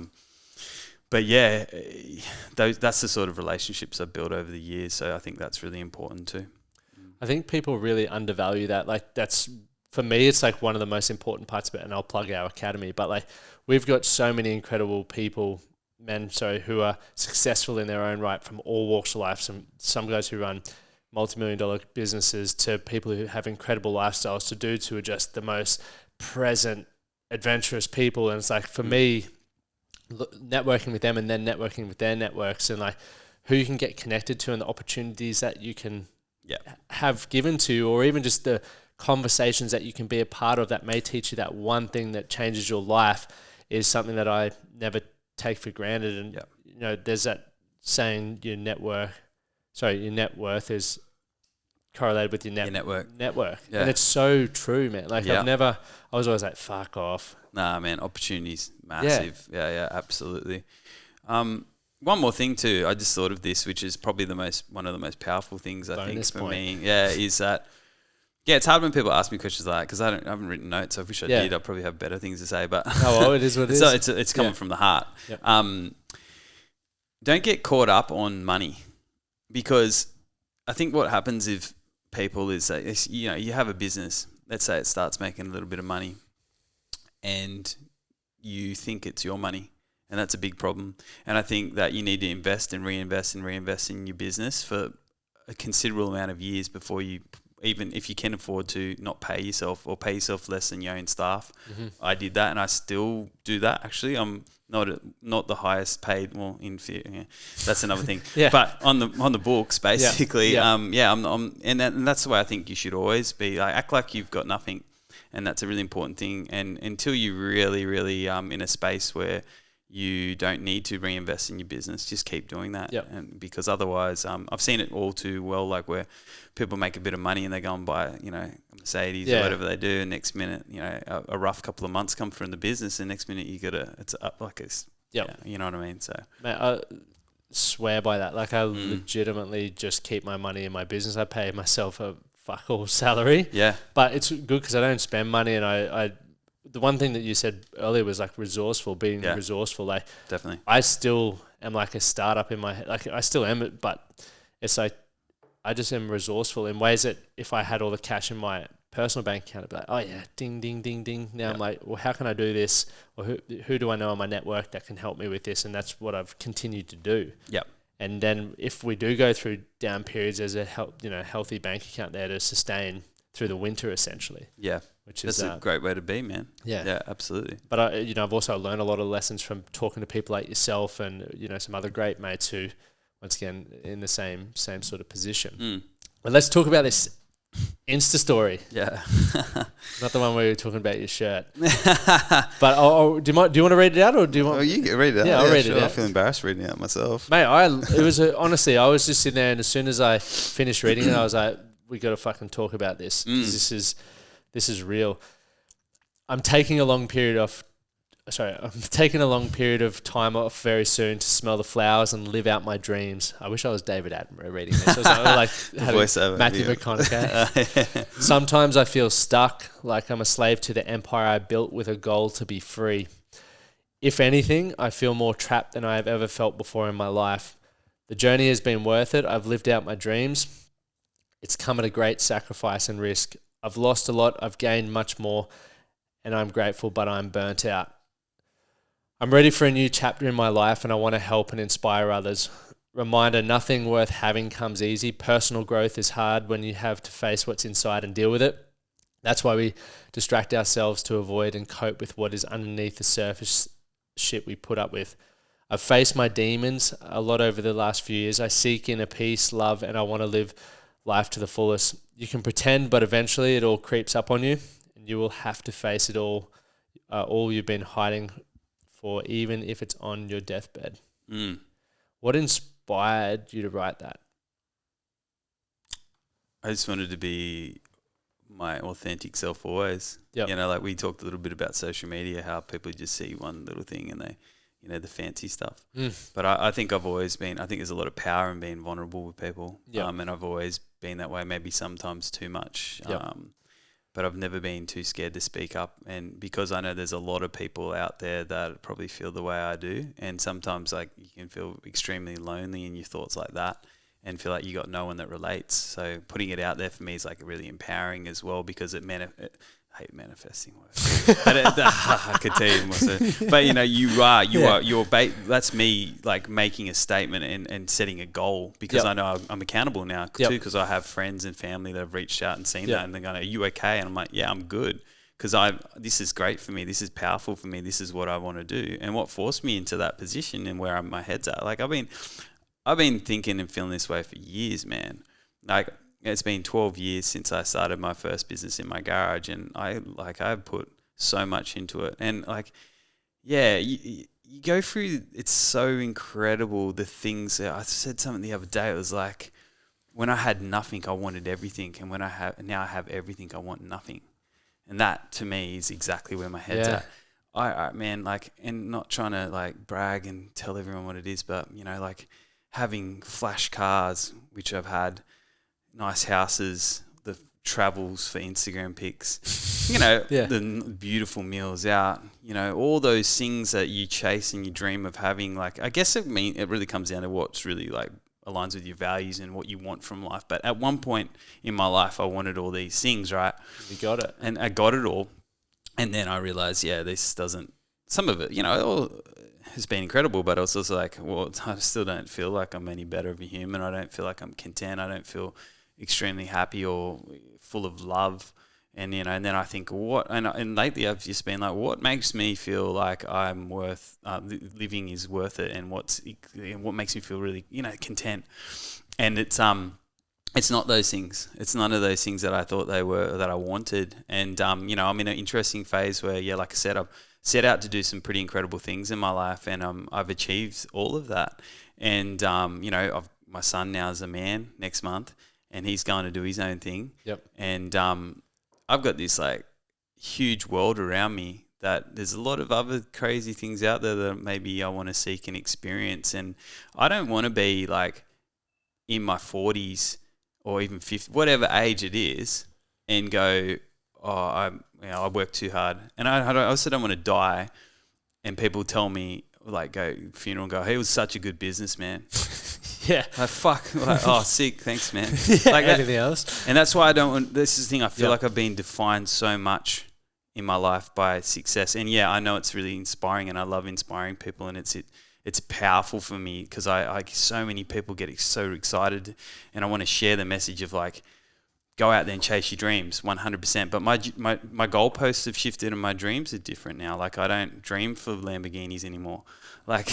Speaker 2: But that's the sort of relationships I've built over the years. So I think that's really important too.
Speaker 1: I think people really undervalue that. Like that's, for me, it's like one of the most important parts of it, and I'll plug our academy. But like, we've got so many incredible people, who are successful in their own right from all walks of life. Some guys who run multi-million-dollar businesses to people who have incredible lifestyles to are just the most present, adventurous people. And it's like, for me, networking with them and then networking with their networks and like who you can get connected to and the opportunities that you can have given to, or even just the conversations that you can be a part of that may teach you that one thing that changes your life is something that I never take for granted. And there's that saying, your net worth is correlated with your network. Yeah. And it's so true, man. Like I was always like, fuck off.
Speaker 2: Nah, man, opportunities massive. Yeah, absolutely. one more thing too, I just thought of this, which is probably one of the most powerful things I think for me. Yeah, is that it's hard when people ask me questions like that because I haven't written notes. I wish I did. I'd probably have better things to say, but
Speaker 1: it is what it
Speaker 2: is. It's coming from the heart.
Speaker 1: Yep.
Speaker 2: Don't get caught up on money, because I think what happens if people is that, you have a business. Let's say it starts making a little bit of money, and you think it's your money. And that's a big problem. And I think that you need to invest and reinvest in your business for a considerable amount of years before you, even if you can afford to, not pay yourself or pay yourself less than your own staff.
Speaker 1: Mm-hmm.
Speaker 2: I did that, and I still do that. Actually, I'm not the highest paid. Well, in theory, that's another thing. But on the books, basically, I'm and that's the way I think you should always be. Like, act like you've got nothing, and that's a really important thing. And until you really, really in a space where you don't need to reinvest in your business, just keep doing that. And because otherwise, I've seen it all too well, like where people make a bit of money and they go and buy, a Mercedes or whatever they do, and next minute, a rough couple of months come from the business, and next minute it's up like it's, you know what I mean? So,
Speaker 1: mate, I swear by that. Like, I legitimately just keep my money in my business. I pay myself a fuck all salary.
Speaker 2: Yeah.
Speaker 1: But it's good because I don't spend money, and I the one thing that you said earlier was like resourceful, being resourceful. Like,
Speaker 2: definitely,
Speaker 1: I still am like a startup in my head. Like, I still am, but it's like I just am resourceful in ways that if I had all the cash in my personal bank account, I'd be like, oh yeah, ding, ding, ding, ding. Now I'm like, well, how can I do this? Or who do I know in my network that can help me with this? And that's what I've continued to do.
Speaker 2: Yep.
Speaker 1: And then if we do go through down periods, there's a healthy bank account there to sustain through the winter, essentially.
Speaker 2: Yeah. That's a great way to be, man. Yeah, absolutely.
Speaker 1: But I've also learned a lot of lessons from talking to people like yourself and some other great mates who, once again, in the same sort of position. But let's talk about this Insta story.
Speaker 2: Yeah,
Speaker 1: not the one where you're talking about your shirt. But do you want to read it out, or do you want?
Speaker 2: Oh, you can read it out.
Speaker 1: Yeah, I'll read it out.
Speaker 2: I feel embarrassed reading it out myself.
Speaker 1: Mate, honestly, I was just sitting there, and as soon as I finished reading it, I was like, we got to fucking talk about this. 'Cause this is real. I'm taking a long period of time off very soon to smell the flowers and live out my dreams. I wish I was David Attenborough reading this. I was like Matthew McConaughey. Sometimes I feel stuck, like I'm a slave to the empire I built with a goal to be free. If anything, I feel more trapped than I have ever felt before in my life. The journey has been worth it. I've lived out my dreams. It's come at a great sacrifice and risk. I've lost a lot, I've gained much more, and I'm grateful, but I'm burnt out. I'm ready for a new chapter in my life, and I want to help and inspire others. Reminder, nothing worth having comes easy. Personal growth is hard when you have to face what's inside and deal with it. That's why we distract ourselves to avoid and cope with what is underneath the surface shit we put up with. I've faced my demons a lot over the last few years. I seek inner peace, love, and I want to live life to the fullest. You can pretend, but eventually it all creeps up on you, and you will have to face it all you've been hiding for, even if it's on your deathbed. What inspired you to write that?
Speaker 2: I just wanted to be my authentic self always.
Speaker 1: Yep.
Speaker 2: Like we talked a little bit about social media, how people just see one little thing and they, the fancy stuff. But I think I think there's a lot of power in being vulnerable with people.
Speaker 1: Yep.
Speaker 2: And I've always been that way, maybe sometimes too much.
Speaker 1: Yep.
Speaker 2: But I've never been too scared to speak up. And because I know there's a lot of people out there that probably feel the way I do. And sometimes like you can feel extremely lonely in your thoughts like that and feel like you got no one that relates. So putting it out there for me is like really empowering as well, because I hate manifesting words. I could tell you more so. But that's me like making a statement and setting a goal, because I know I'm accountable now too, because I have friends and family that have reached out and seen that, and they're going, are you okay? And I'm like, yeah, I'm good, because this is great for me. This is powerful for me. This is what I want to do. And what forced me into that position and where my head's at, like I've been thinking and feeling this way for years, man. Like, it's been 12 years since I started my first business in my garage, and I've put so much into it. And you go through, it's so incredible, the things that I said something the other day. It was like, when I had nothing, I wanted everything. And now I have everything, I want nothing. And that to me is exactly where my head's at. I man, like, and not trying to like brag and tell everyone what it is, but you know, like having flash cars, which I've had, nice houses, the travels for Instagram pics, you know, the beautiful meals out, you know, all those things that you chase and you dream of having. Like, I guess it really comes down to what's really like aligns with your values and what you want from life. But at one point in my life, I wanted all these things, right?
Speaker 1: You got it.
Speaker 2: And I got it all. And then I realized, this doesn't, some of it, you know, it all has been incredible, but I was also like, well, I still don't feel like I'm any better of a human. I don't feel like I'm content. I don't feel extremely happy or full of love. And, you know, and then I think and lately I've just been like, what makes me feel like I'm worth, living is worth it, and what makes me feel really, you know, content. And it's not those things. It's none of those things that I thought they were, that I wanted. And, you know, I'm in an interesting phase where, like I said, I've set out to do some pretty incredible things in my life, and I've achieved all of that. And, you know, my son now is a man next month, and he's going to do his own thing.
Speaker 1: Yep.
Speaker 2: And I've got this, like, huge world around me that there's a lot of other crazy things out there that maybe I want to seek and experience. And I don't want to be, like, in my 40s or even 50, whatever age it is, and go, I work too hard. And I also don't want to die and people tell me, like, go funeral and go, he was such a good businessman.
Speaker 1: Yeah.
Speaker 2: Like, fuck. Like, sick. Thanks, man.
Speaker 1: Yeah,
Speaker 2: like
Speaker 1: anything else?
Speaker 2: And that's why I don't want, this is the thing, I feel like I've been defined so much in my life by success. And yeah, I know it's really inspiring, and I love inspiring people, and it's powerful for me because I so many people get so excited, and I want to share the message of, like, go out there and chase your dreams 100%. But my goalposts have shifted, and my dreams are different now. Like, I don't dream for Lamborghinis anymore. Like,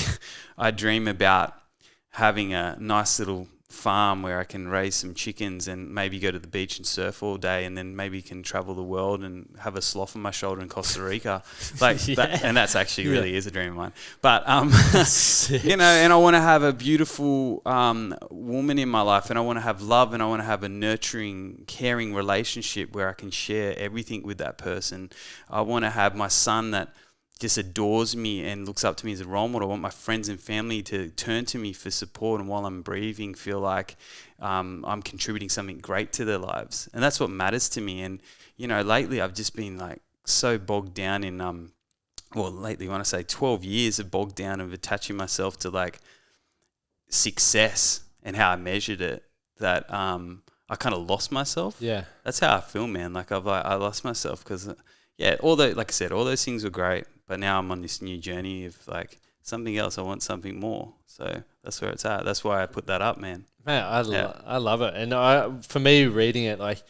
Speaker 2: I dream about having a nice little farm where I can raise some chickens and maybe go to the beach and surf all day, and then maybe can travel the world and have a sloth on my shoulder in Costa Rica. Like, and that's actually really is a dream of mine. But, you know, and I want to have a beautiful woman in my life, and I want to have love, and I want to have a nurturing, caring relationship where I can share everything with that person. I want to have my son that just adores me and looks up to me as a role model. I want my friends and family to turn to me for support, and while I'm breathing, feel like I'm contributing something great to their lives. And that's what matters to me. And, you know, lately I've just been, like, so bogged down in, lately when I say 12 years of bogged down of attaching myself to, like, success and how I measured it, that I kind of lost myself.
Speaker 1: Yeah.
Speaker 2: That's how I feel, man. Like, I lost myself because, like I said, all those things were great. But now I'm on this new journey of, like, something else. I want something more. So that's where it's at. That's why I put that up, man.
Speaker 1: Man, I love it. And for me, reading it, like,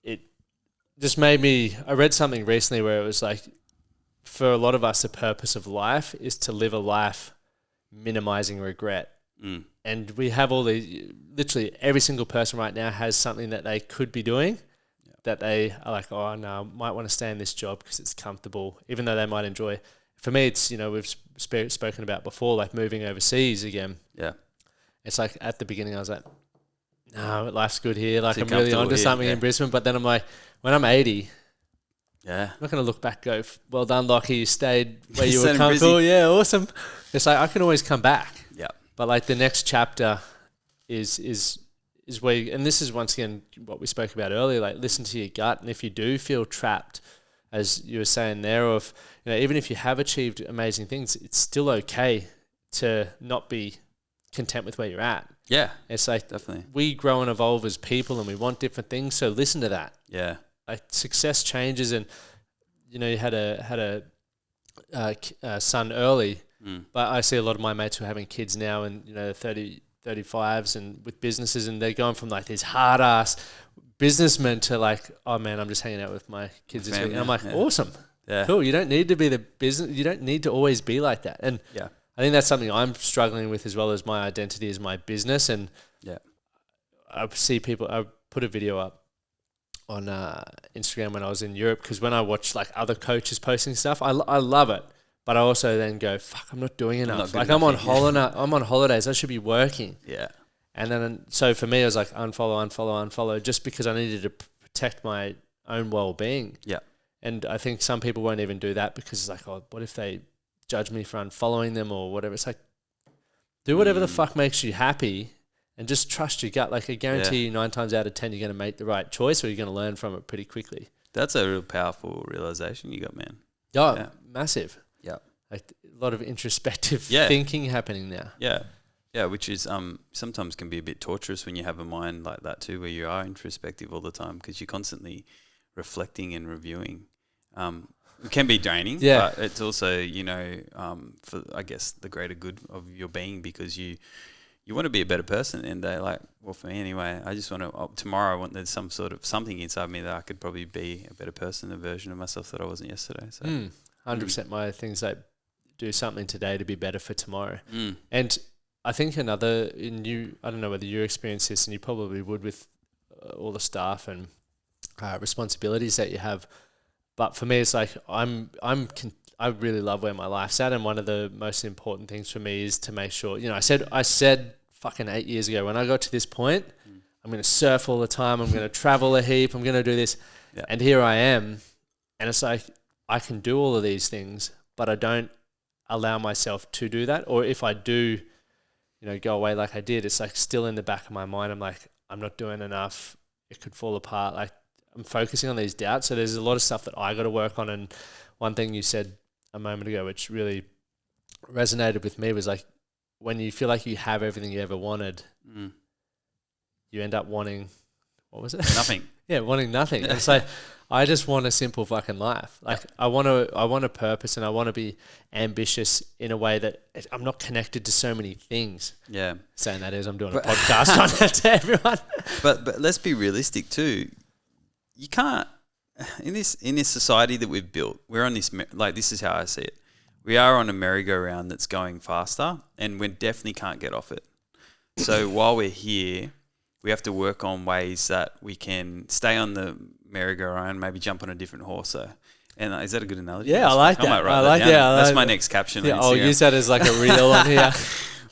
Speaker 1: it just made me, I read something recently where it was like, for a lot of us, the purpose of life is to live a life minimizing regret.
Speaker 2: Mm.
Speaker 1: And we have all these, literally every single person right now has something that they could be doing that they are like, oh no, I might want to stay in this job because it's comfortable, even though they might enjoy. For me, it's, you know, we've spoken about before, like moving overseas again.
Speaker 2: Yeah.
Speaker 1: It's like at the beginning I was like, no, life's good here. Like, I'm really onto something in Brisbane. But then I'm like, when I'm 80, I'm not going to look back and go, well done, Lachie, you stayed where you were comfortable. Yeah, awesome. It's like, I can always come back.
Speaker 2: Yeah.
Speaker 1: But, like, the next chapter is where, and this is once again what we spoke about earlier, like, listen to your gut. And if you do feel trapped, as you were saying there, or if, you know, even if you have achieved amazing things, it's still okay to not be content with where you're at.
Speaker 2: Yeah.
Speaker 1: It's like,
Speaker 2: definitely, we
Speaker 1: grow and evolve as people, and we want different things. So listen to that.
Speaker 2: Yeah.
Speaker 1: Like, success changes, and, you know, you had a son early, but I see a lot of my mates who are having kids now, and, you know, 35s and with businesses, and they're going from, like, these hard ass businessmen to, like, oh man, I'm just hanging out with my kids this week. And I'm like, awesome. Yeah. Cool. You don't need to be the business. You don't need to always be like that. And I think that's something I'm struggling with, as well as my identity as my business. And I see people, I put a video up on Instagram when I was in Europe, because when I watch, like, other coaches posting stuff, I love it. But I also then go, fuck, I'm not doing enough. Like, I'm on holidays. I should be working.
Speaker 2: Yeah.
Speaker 1: And then, so for me, I was like, unfollow, just because I needed to protect my own well-being.
Speaker 2: Yeah.
Speaker 1: And I think some people won't even do that because it's like, oh, what if they judge me for unfollowing them or whatever? It's like, do whatever the fuck makes you happy and just trust your gut. Like I guarantee you 9 times out of 10, you're going to make the right choice or you're going to learn from it pretty quickly.
Speaker 2: That's a real powerful realization you got, man.
Speaker 1: Oh, massive.
Speaker 2: Yeah.
Speaker 1: Like a lot of introspective thinking happening now.
Speaker 2: Yeah. Yeah, which is sometimes can be a bit torturous when you have a mind like that too, where you are introspective all the time because you're constantly reflecting and reviewing. It can be draining, but it's also, for, I guess, the greater good of your being because you want to be a better person. And for me anyway, I just want to, tomorrow I want there's some sort of something inside me that I could probably be a better person, a version of myself that I wasn't yesterday. So
Speaker 1: 100% my things like do something today to be better for tomorrow. And I think I don't know whether you experience this and you probably would with all the staff and responsibilities that you have. But for me, it's like I really love where my life's at, and one of the most important things for me is to make sure. I said fucking 8 years ago when I got to this point, I'm going to surf all the time. I'm going to travel a heap. I'm going to do this, and here I am. And it's like I can do all of these things, but I don't allow myself to do that. Or if I do, go away like I did, it's like still in the back of my mind. I'm like, I'm not doing enough. It could fall apart. Like. I'm focusing on these doubts. So there's a lot of stuff that I got to work on. And one thing you said a moment ago, which really resonated with me, was like, when you feel like you have everything you ever wanted, you end up wanting, what was it?
Speaker 2: Nothing.
Speaker 1: Wanting nothing. And it's like, I just want a simple fucking life. Like I want a purpose and I want to be ambitious in a way that I'm not connected to so many things.
Speaker 2: Yeah.
Speaker 1: Saying that is, I'm doing a podcast on that to everyone.
Speaker 2: But let's be realistic too. You can't, in this society that we've built, we're on this, this is how I see it. We are on a merry-go-round that's going faster and we definitely can't get off it. So while we're here, we have to work on ways that we can stay on the merry-go-round, maybe jump on a different horse. And is that a good analogy?
Speaker 1: Yeah, I like that.
Speaker 2: That's my next caption.
Speaker 1: Yeah, I'll use that as like a reel on here.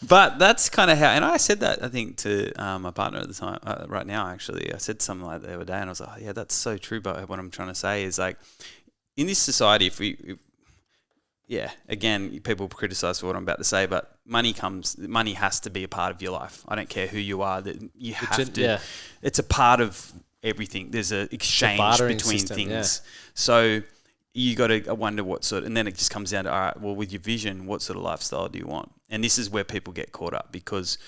Speaker 2: But that's kind of how, and I said that, I think, to my partner at the time, right now, actually. I said something like that the other day, and I was like, oh, yeah, that's so true. But what I'm trying to say is, like, in this society, again, people criticize for what I'm about to say, but money has to be a part of your life. I don't care who you are, that you have to. Yeah. It's a part of everything. There's an exchange between system, things. Yeah. So you got to wonder what sort, and then it just comes down to, all right, well, with your vision, what sort of lifestyle do you want? And this is where people get caught up because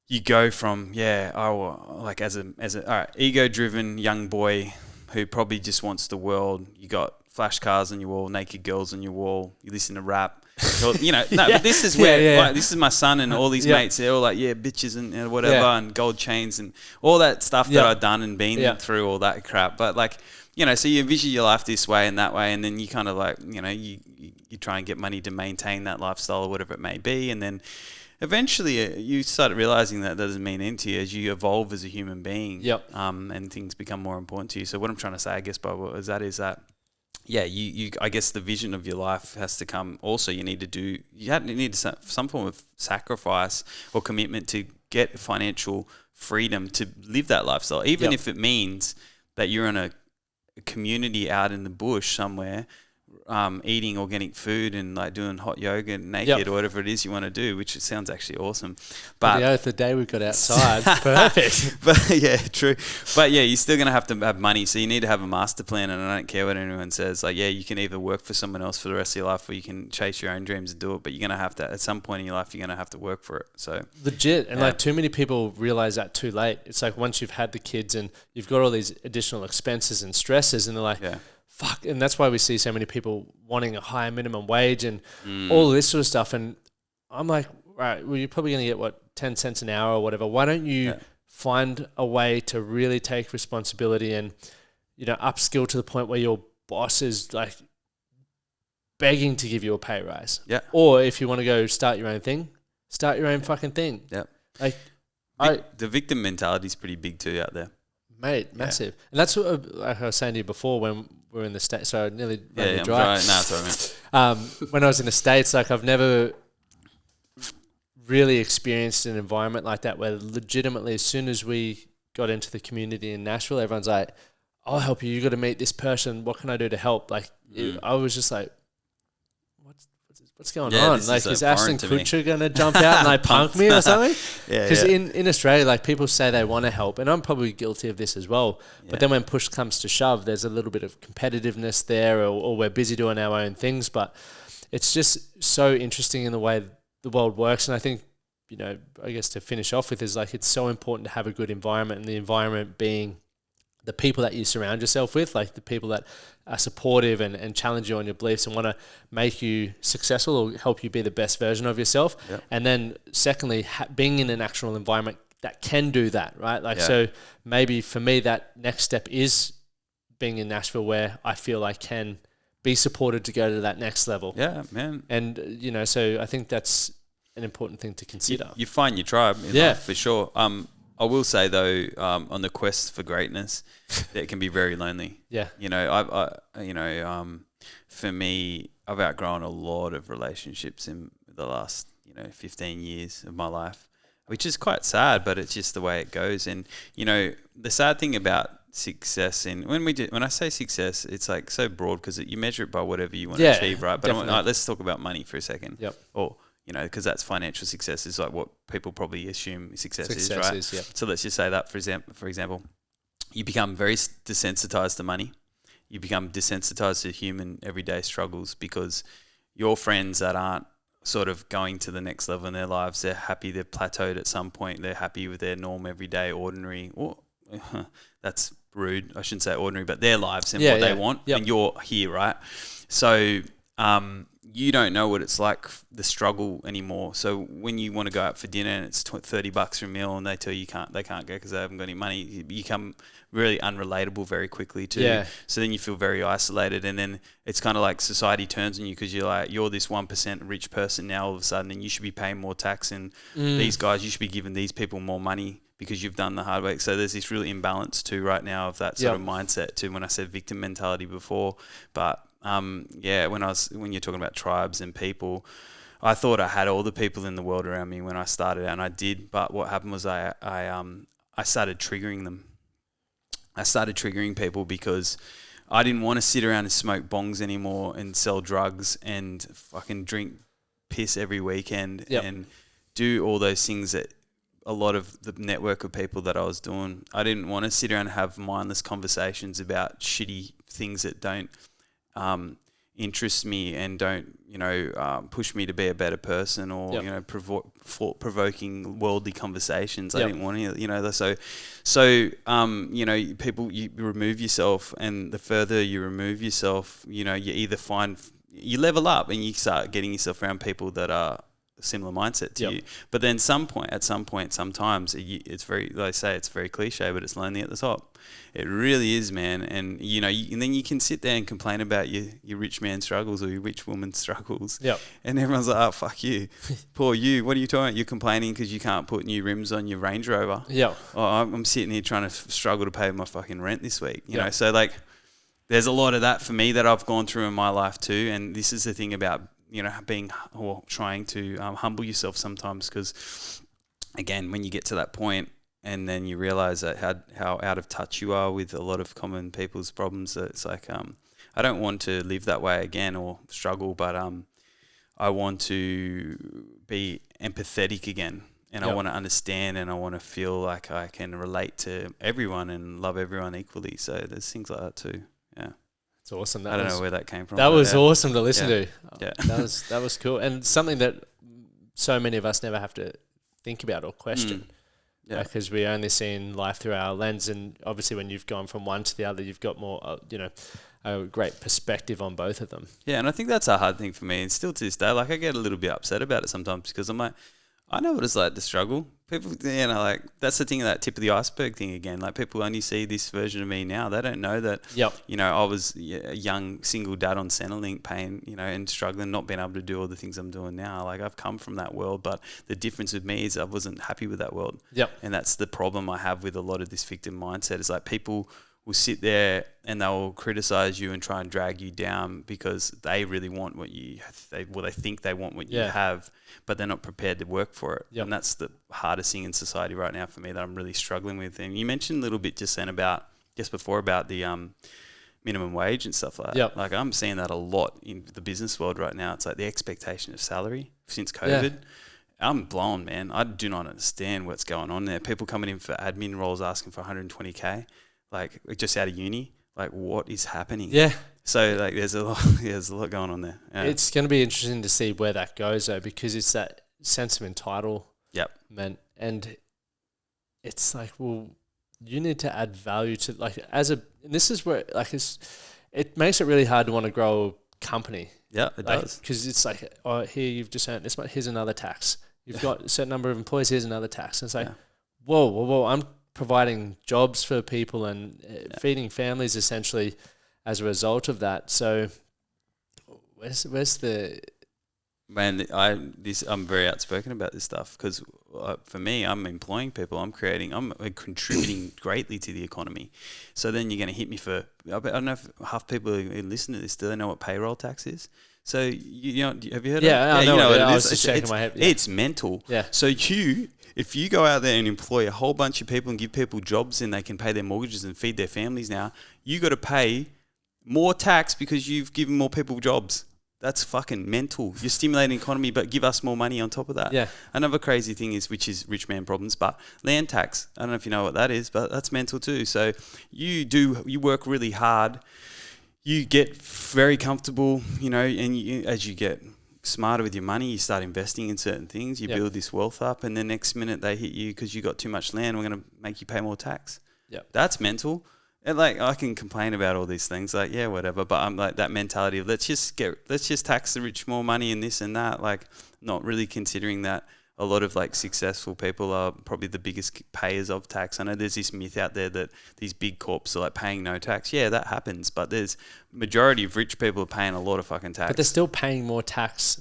Speaker 2: you go from, as a ego-driven young boy who probably just wants the world. You got flash cars on your wall, naked girls on your wall. You listen to rap. But this is where like, this is my son and all these mates. They're all like, bitches and whatever, and gold chains and all that stuff that I've done and been through, all that crap. But like, so you envision your life this way and that way, and then you kind of like, you try and get money to maintain that lifestyle or whatever it may be, and then eventually you start realizing that doesn't mean anything to you as you evolve as a human being. And things become more important to you. So what I'm trying to say, I guess, is that you I guess the vision of your life has to come. Also, you need some form of sacrifice or commitment to get financial freedom to live that lifestyle, even if it means that you're in a community out in the bush somewhere, eating organic food and like doing hot yoga naked or whatever it is you want to do, which sounds actually awesome. But
Speaker 1: the day we got outside, perfect.
Speaker 2: But true. But you're still going to have money. So you need to have a master plan. And I don't care what anyone says. Like, you can either work for someone else for the rest of your life or you can chase your own dreams and do it. But you're going to have to, at some point in your life, you're going to have to work for it. So
Speaker 1: legit. And like too many people realize that too late. It's like once you've had the kids and you've got all these additional expenses and stresses and they're like, fuck. And that's why we see so many people wanting a higher minimum wage and all of this sort of stuff. And I'm like, right, well, you're probably going to get 10 cents an hour or whatever. Why don't you find a way to really take responsibility and, upskill to the point where your boss is like begging to give you a pay rise.
Speaker 2: Yeah.
Speaker 1: Or if you want to go start your own thing, start your own fucking thing.
Speaker 2: Yeah.
Speaker 1: Like
Speaker 2: the victim mentality is pretty big too out there.
Speaker 1: Mate, massive. And that's what like I was saying to you before when we were in the States. So I nearly ran me dry.
Speaker 2: No, sorry, man.
Speaker 1: When I was in the States, like I've never really experienced an environment like that where legitimately as soon as we got into the community in Nashville, everyone's like, I'll help you. You got to meet this person. What can I do to help? Like, I was just like, what's going on? Like, is Ashton Kutcher going to jump out and like punk me or something? Because in Australia, like, people say they want to help, and I'm probably guilty of this as well. Yeah. But then when push comes to shove, there's a little bit of competitiveness there, or we're busy doing our own things. But it's just so interesting in the way the world works. And I think, you know, I guess to finish off with is like, it's so important to have a good environment, and the environment being the people that you surround yourself with, like the people that are supportive and challenge you on your beliefs and want to make you successful or help you be the best version of yourself. Yep. And then secondly, being in an actual environment that can do that, right? Like, so maybe for me, that next step is being in Nashville, where I feel I can be supported to go to that next level.
Speaker 2: Yeah, man.
Speaker 1: And, you know, so I think that's an important thing to consider.
Speaker 2: You find your tribe in life, for sure. I will say though, on the quest for greatness, it can be very lonely. Yeah. You know, for me, I've outgrown a lot of relationships in the last, 15 years of my life, which is quite sad, but it's just the way it goes. And, the sad thing about success, and when I say success, it's like so broad because you measure it by whatever you want to achieve, right? But let's talk about money for a second. Yep. Or, because that's financial success is like what people probably assume success is, right? So let's just say that, for example, you become very desensitized to money. You become desensitized to human everyday struggles because your friends that aren't sort of going to the next level in their lives, they're happy, they've plateaued at some point, they're happy with their norm, everyday, ordinary, or that's rude, I shouldn't say ordinary, but their lives and what they want, and you're here, right? So, you don't know what it's like, the struggle anymore. So when you want to go out for dinner and it's $30 for a meal and they tell you they can't go because they haven't got any money, you become really unrelatable very quickly too. Yeah. So then you feel very isolated, and then it's kind of like society turns on you because you're this 1% rich person now all of a sudden, and you should be paying more tax, and these guys, you should be giving these people more money because you've done the hard work. So there's this real imbalance too right now of that sort of mindset too, when I said victim mentality before. But when you're talking about tribes and people, I thought I had all the people in the world around me when I started out, and I did. But what happened was I started triggering them. I started triggering people because I didn't want to sit around and smoke bongs anymore and sell drugs and fucking drink piss every weekend and do all those things that a lot of the network of people that I was doing. I didn't want to sit around and have mindless conversations about shitty things that don't interest me and don't push me to be a better person, or provoking worldly conversations. I didn't want to, people, you remove yourself, and the further you remove yourself, you either you level up and you start getting yourself around people that are similar mindset to you. But then sometimes it's very, they say it's very cliche, but it's lonely at the top. It really is, man. And and then you can sit there and complain about your rich man struggles or your rich woman struggles. Yep. And everyone's like, oh, fuck you. Poor you. What are you talking about? You're complaining because you can't put new rims on your Range Rover. Yeah. Oh, I'm sitting here trying to struggle to pay my fucking rent this week. You know, so like there's a lot of that for me that I've gone through in my life too. And this is the thing about, being or trying to humble yourself sometimes, because again, when you get to that point and then you realize that how out of touch you are with a lot of common people's problems, that it's like, I don't want to live that way again or struggle, but I want to be empathetic again, and I want to understand, and I want to feel like I can relate to everyone and love everyone equally. So there's things like that too. Yeah.
Speaker 1: It's awesome.
Speaker 2: I don't know where that came from.
Speaker 1: That was awesome to listen to. Yeah. That was cool. And something that so many of us never have to think about or question. Yeah. Because we only seen life through our lens, and obviously when you've gone from one to the other, you've got more, a great perspective on both of them. Yeah, and I think that's a hard thing for me, and still to this day, like I get a little bit upset about it sometimes because I'm like, I know what it's like to struggle. People, like that's the thing, that tip of the iceberg thing again. Like people only see this version of me now. They don't know that, I was a young single dad on Centrelink paying, and struggling, not being able to do all the things I'm doing now. Like I've come from that world, but the difference with me is I wasn't happy with that world. Yep. And that's the problem I have with a lot of this victim mindset. Is like people will sit there and they'll criticize you and try and drag you down because they really want what they think they want what you have, but they're not prepared to work for it. Yep. And that's the hardest thing in society right now for me that I'm really struggling with. And you mentioned a little bit just then about
Speaker 2: just before about the minimum wage and stuff like that.
Speaker 1: Yep.
Speaker 2: Like I'm seeing that a lot in the business world right now. It's like the expectation of salary since COVID. Yeah. I'm blown, man. I do not understand what's going on there. People coming in for admin roles asking for 120K, like just out of uni. Like, what is happening?
Speaker 1: Yeah.
Speaker 2: So, like, there's a lot going on there. Yeah.
Speaker 1: It's going to be interesting to see where that goes, though, because it's that sense of entitlement.
Speaker 2: Yep.
Speaker 1: And it's like, well, you need to add value to, like, and this is where, like, it makes it really hard to want to grow a company.
Speaker 2: Yeah, it does.
Speaker 1: Because it's like, oh, here you've just earned this much, here's another tax. You've got a certain number of employees, here's another tax. And it's like, whoa, I'm providing jobs for people and feeding families essentially as a result of that. So where's the...
Speaker 2: Man, I'm very outspoken about this stuff because for me, I'm employing people, I'm contributing greatly to the economy. So then you're going to hit me for, I don't know if half people who listen to this, do they know what payroll tax is? So, have you heard of it?
Speaker 1: Yeah, I know what it is.
Speaker 2: I
Speaker 1: was just shaking my head. Yeah.
Speaker 2: It's mental.
Speaker 1: Yeah.
Speaker 2: So if you go out there and employ a whole bunch of people and give people jobs and they can pay their mortgages and feed their families now, you got to pay more tax because you've given more people jobs. That's fucking mental. You're stimulating the economy, but give us more money on top of that.
Speaker 1: Yeah.
Speaker 2: Another crazy thing which is rich man problems, but land tax. I don't know if you know what that is, but that's mental too. So you work really hard. You get very comfortable, and as you get smarter with your money, you start investing in certain things. You build this wealth up, and the next minute they hit you because you got too much land. We're going to make you pay more tax.
Speaker 1: Yeah,
Speaker 2: that's mental. And like I can complain about all these things, like whatever. But I'm like that mentality of let's just tax the rich more money and this and that. Like not really considering that a lot of like successful people are probably the biggest payers of tax. I know there's this myth out there that these big corps are like paying no tax. Yeah, that happens, but there's majority of rich people are paying a lot of fucking tax.
Speaker 1: But they're still paying more tax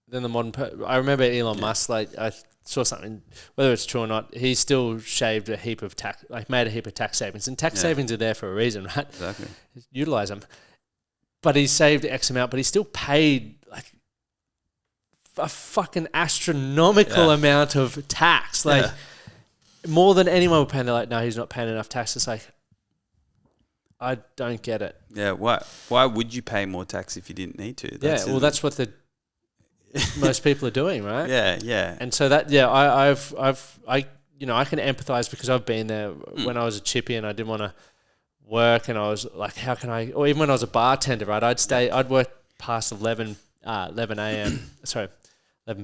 Speaker 1: than the modern I remember Elon Musk, like I saw something, whether it's true or not, he still shaved a heap of tax, like made a heap of tax savings. And tax savings are there for a reason, right?
Speaker 2: Exactly.
Speaker 1: Utilize them. But he saved X amount, but he still paid like a fucking astronomical amount of tax, like more than anyone would pay. They're like, no, he's not paying enough tax. It's like, I don't get it.
Speaker 2: Yeah, why would you pay more tax if you didn't need to?
Speaker 1: That's that's what most people are doing, right?
Speaker 2: Yeah.
Speaker 1: And so that, I can empathize because I've been there when I was a chippy and I didn't want to work, and I was like, how can I? Or even when I was a bartender, right? I'd work past 11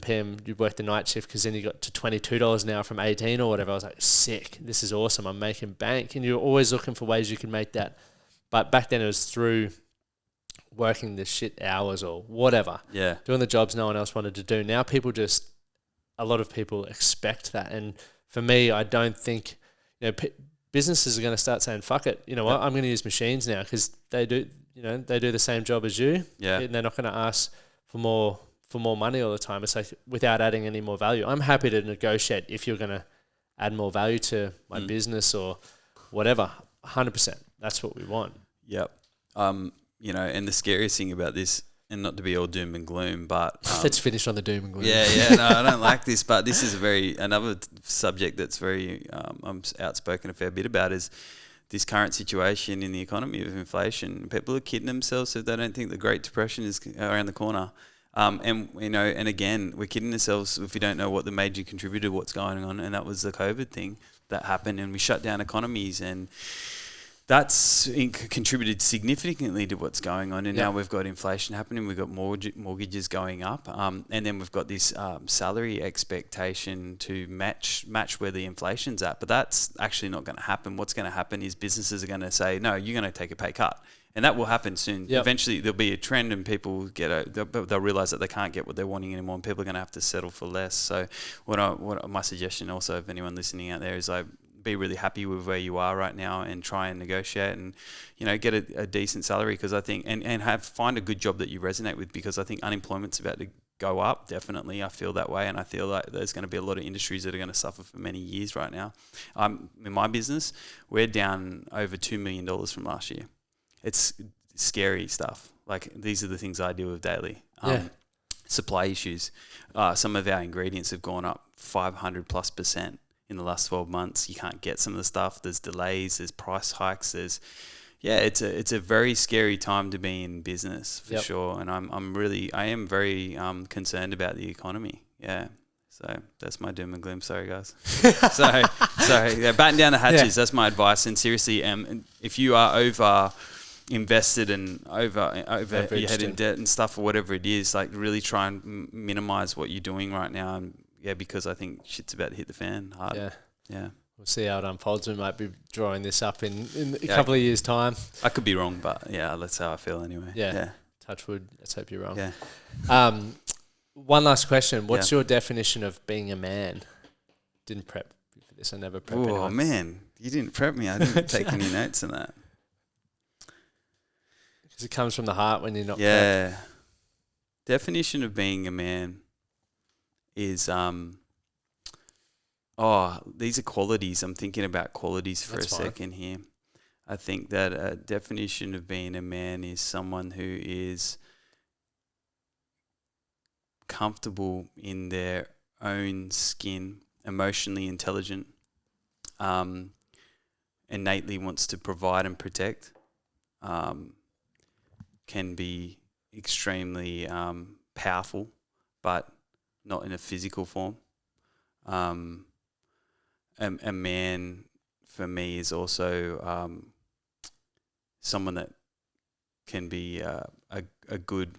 Speaker 1: p.m. You'd work the night shift because then you got to $22 an hour from 18 or whatever. I was like, sick. This is awesome. I'm making bank. And you're always looking for ways you can make that. But back then it was through working the shit hours or whatever.
Speaker 2: Yeah.
Speaker 1: Doing the jobs no one else wanted to do. Now a lot of people expect that. And for me, I don't think, businesses are going to start saying, fuck it. You know what? I'm going to use machines now because they do the same job as you.
Speaker 2: Yeah.
Speaker 1: And they're not going to ask for more money all the time. It's like without adding any more value. I'm happy to negotiate if you're going to add more value to my business or whatever. 100%. That's what we want.
Speaker 2: Yep. And the scariest thing about this, and not to be all doom and gloom, but
Speaker 1: let's finish on the doom and gloom.
Speaker 2: Yeah. No, I don't like this, but this is another subject that's very I'm outspoken a fair bit about is this current situation in the economy of inflation. People are kidding themselves if they don't think the Great Depression is around the corner. And again, we're kidding ourselves if we don't know what the major contributor to what's going on, and that was the COVID thing that happened, and we shut down economies, and that's contributed significantly to what's going on. And now we've got inflation happening, we've got mortgages going up, and then we've got this salary expectation to match where the inflation's at. But that's actually not going to happen. What's going to happen is businesses are going to say, no, you're going to take a pay cut. And that will happen soon. Yep. Eventually, there'll be a trend, and people they'll realize that they can't get what they're wanting anymore, and people are going to have to settle for less. So, my suggestion also, if anyone listening out there, is like be really happy with where you are right now, and try and negotiate, and get a decent salary, because I think and find a good job that you resonate with, because I think unemployment's about to go up. Definitely, I feel that way, and I feel like there's going to be a lot of industries that are going to suffer for many years right now. In my business, we're down over $2 million from last year. It's scary stuff. Like, these are the things I deal with daily. Supply issues. Some of our ingredients have gone up 500+% in the last 12 months. You can't get some of the stuff. There's delays. There's price hikes. It's a very scary time to be in business for sure. And I am very concerned about the economy. Yeah. So that's my doom and gloom. Sorry, guys. so batten down the hatches. That's my advice. And seriously, if you are over invested and over your head in debt and stuff or whatever it is, like really try and minimize what you're doing right now. And because I think shit's about to hit the fan hard. Yeah.
Speaker 1: We'll see how it unfolds. We might be drawing this up in a couple of years' time.
Speaker 2: I could be wrong, but that's how I feel anyway.
Speaker 1: Yeah. Touch wood. Let's hope you're wrong.
Speaker 2: Yeah.
Speaker 1: One last question. What's your definition of being a man? Didn't prep for this. I never prepped anyone.
Speaker 2: Oh, man. You didn't prep me. I didn't take any notes on that.
Speaker 1: Because it comes from the heart when you're not prepped.
Speaker 2: Yeah. Definition of being a man is... these are qualities. I'm thinking about qualities for That's a second here. I think that a definition of being a man is someone who is comfortable in their own skin, emotionally intelligent, innately wants to provide and protect, can be extremely powerful, but not in a physical form. A man, for me, is also someone that can be a good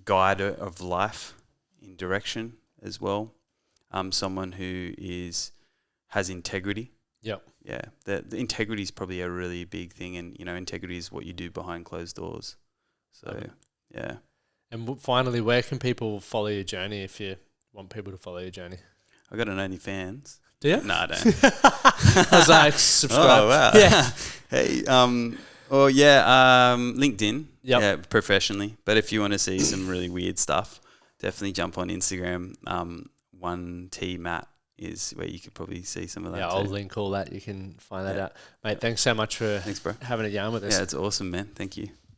Speaker 2: guide of life in direction as well. Someone who has integrity.
Speaker 1: Yep.
Speaker 2: Yeah. The integrity is probably a really big thing, and integrity is what you do behind closed doors. So, yeah. And
Speaker 1: finally, where can people follow your journey if you want people to follow your journey?
Speaker 2: I got an OnlyFans.
Speaker 1: Do you?
Speaker 2: No, I don't.
Speaker 1: I was like, subscribe.
Speaker 2: Oh, wow.
Speaker 1: Yeah.
Speaker 2: Hey, LinkedIn.
Speaker 1: Yep.
Speaker 2: Yeah, professionally. But if you want to see some really weird stuff, definitely jump on Instagram. 1T Mat is where you could probably see some of that.
Speaker 1: Yeah, I'll link all that. You can find that out. Mate, thanks so much for
Speaker 2: Thanks, bro.
Speaker 1: having a yarn with us.
Speaker 2: Yeah, it's awesome, man. Thank you.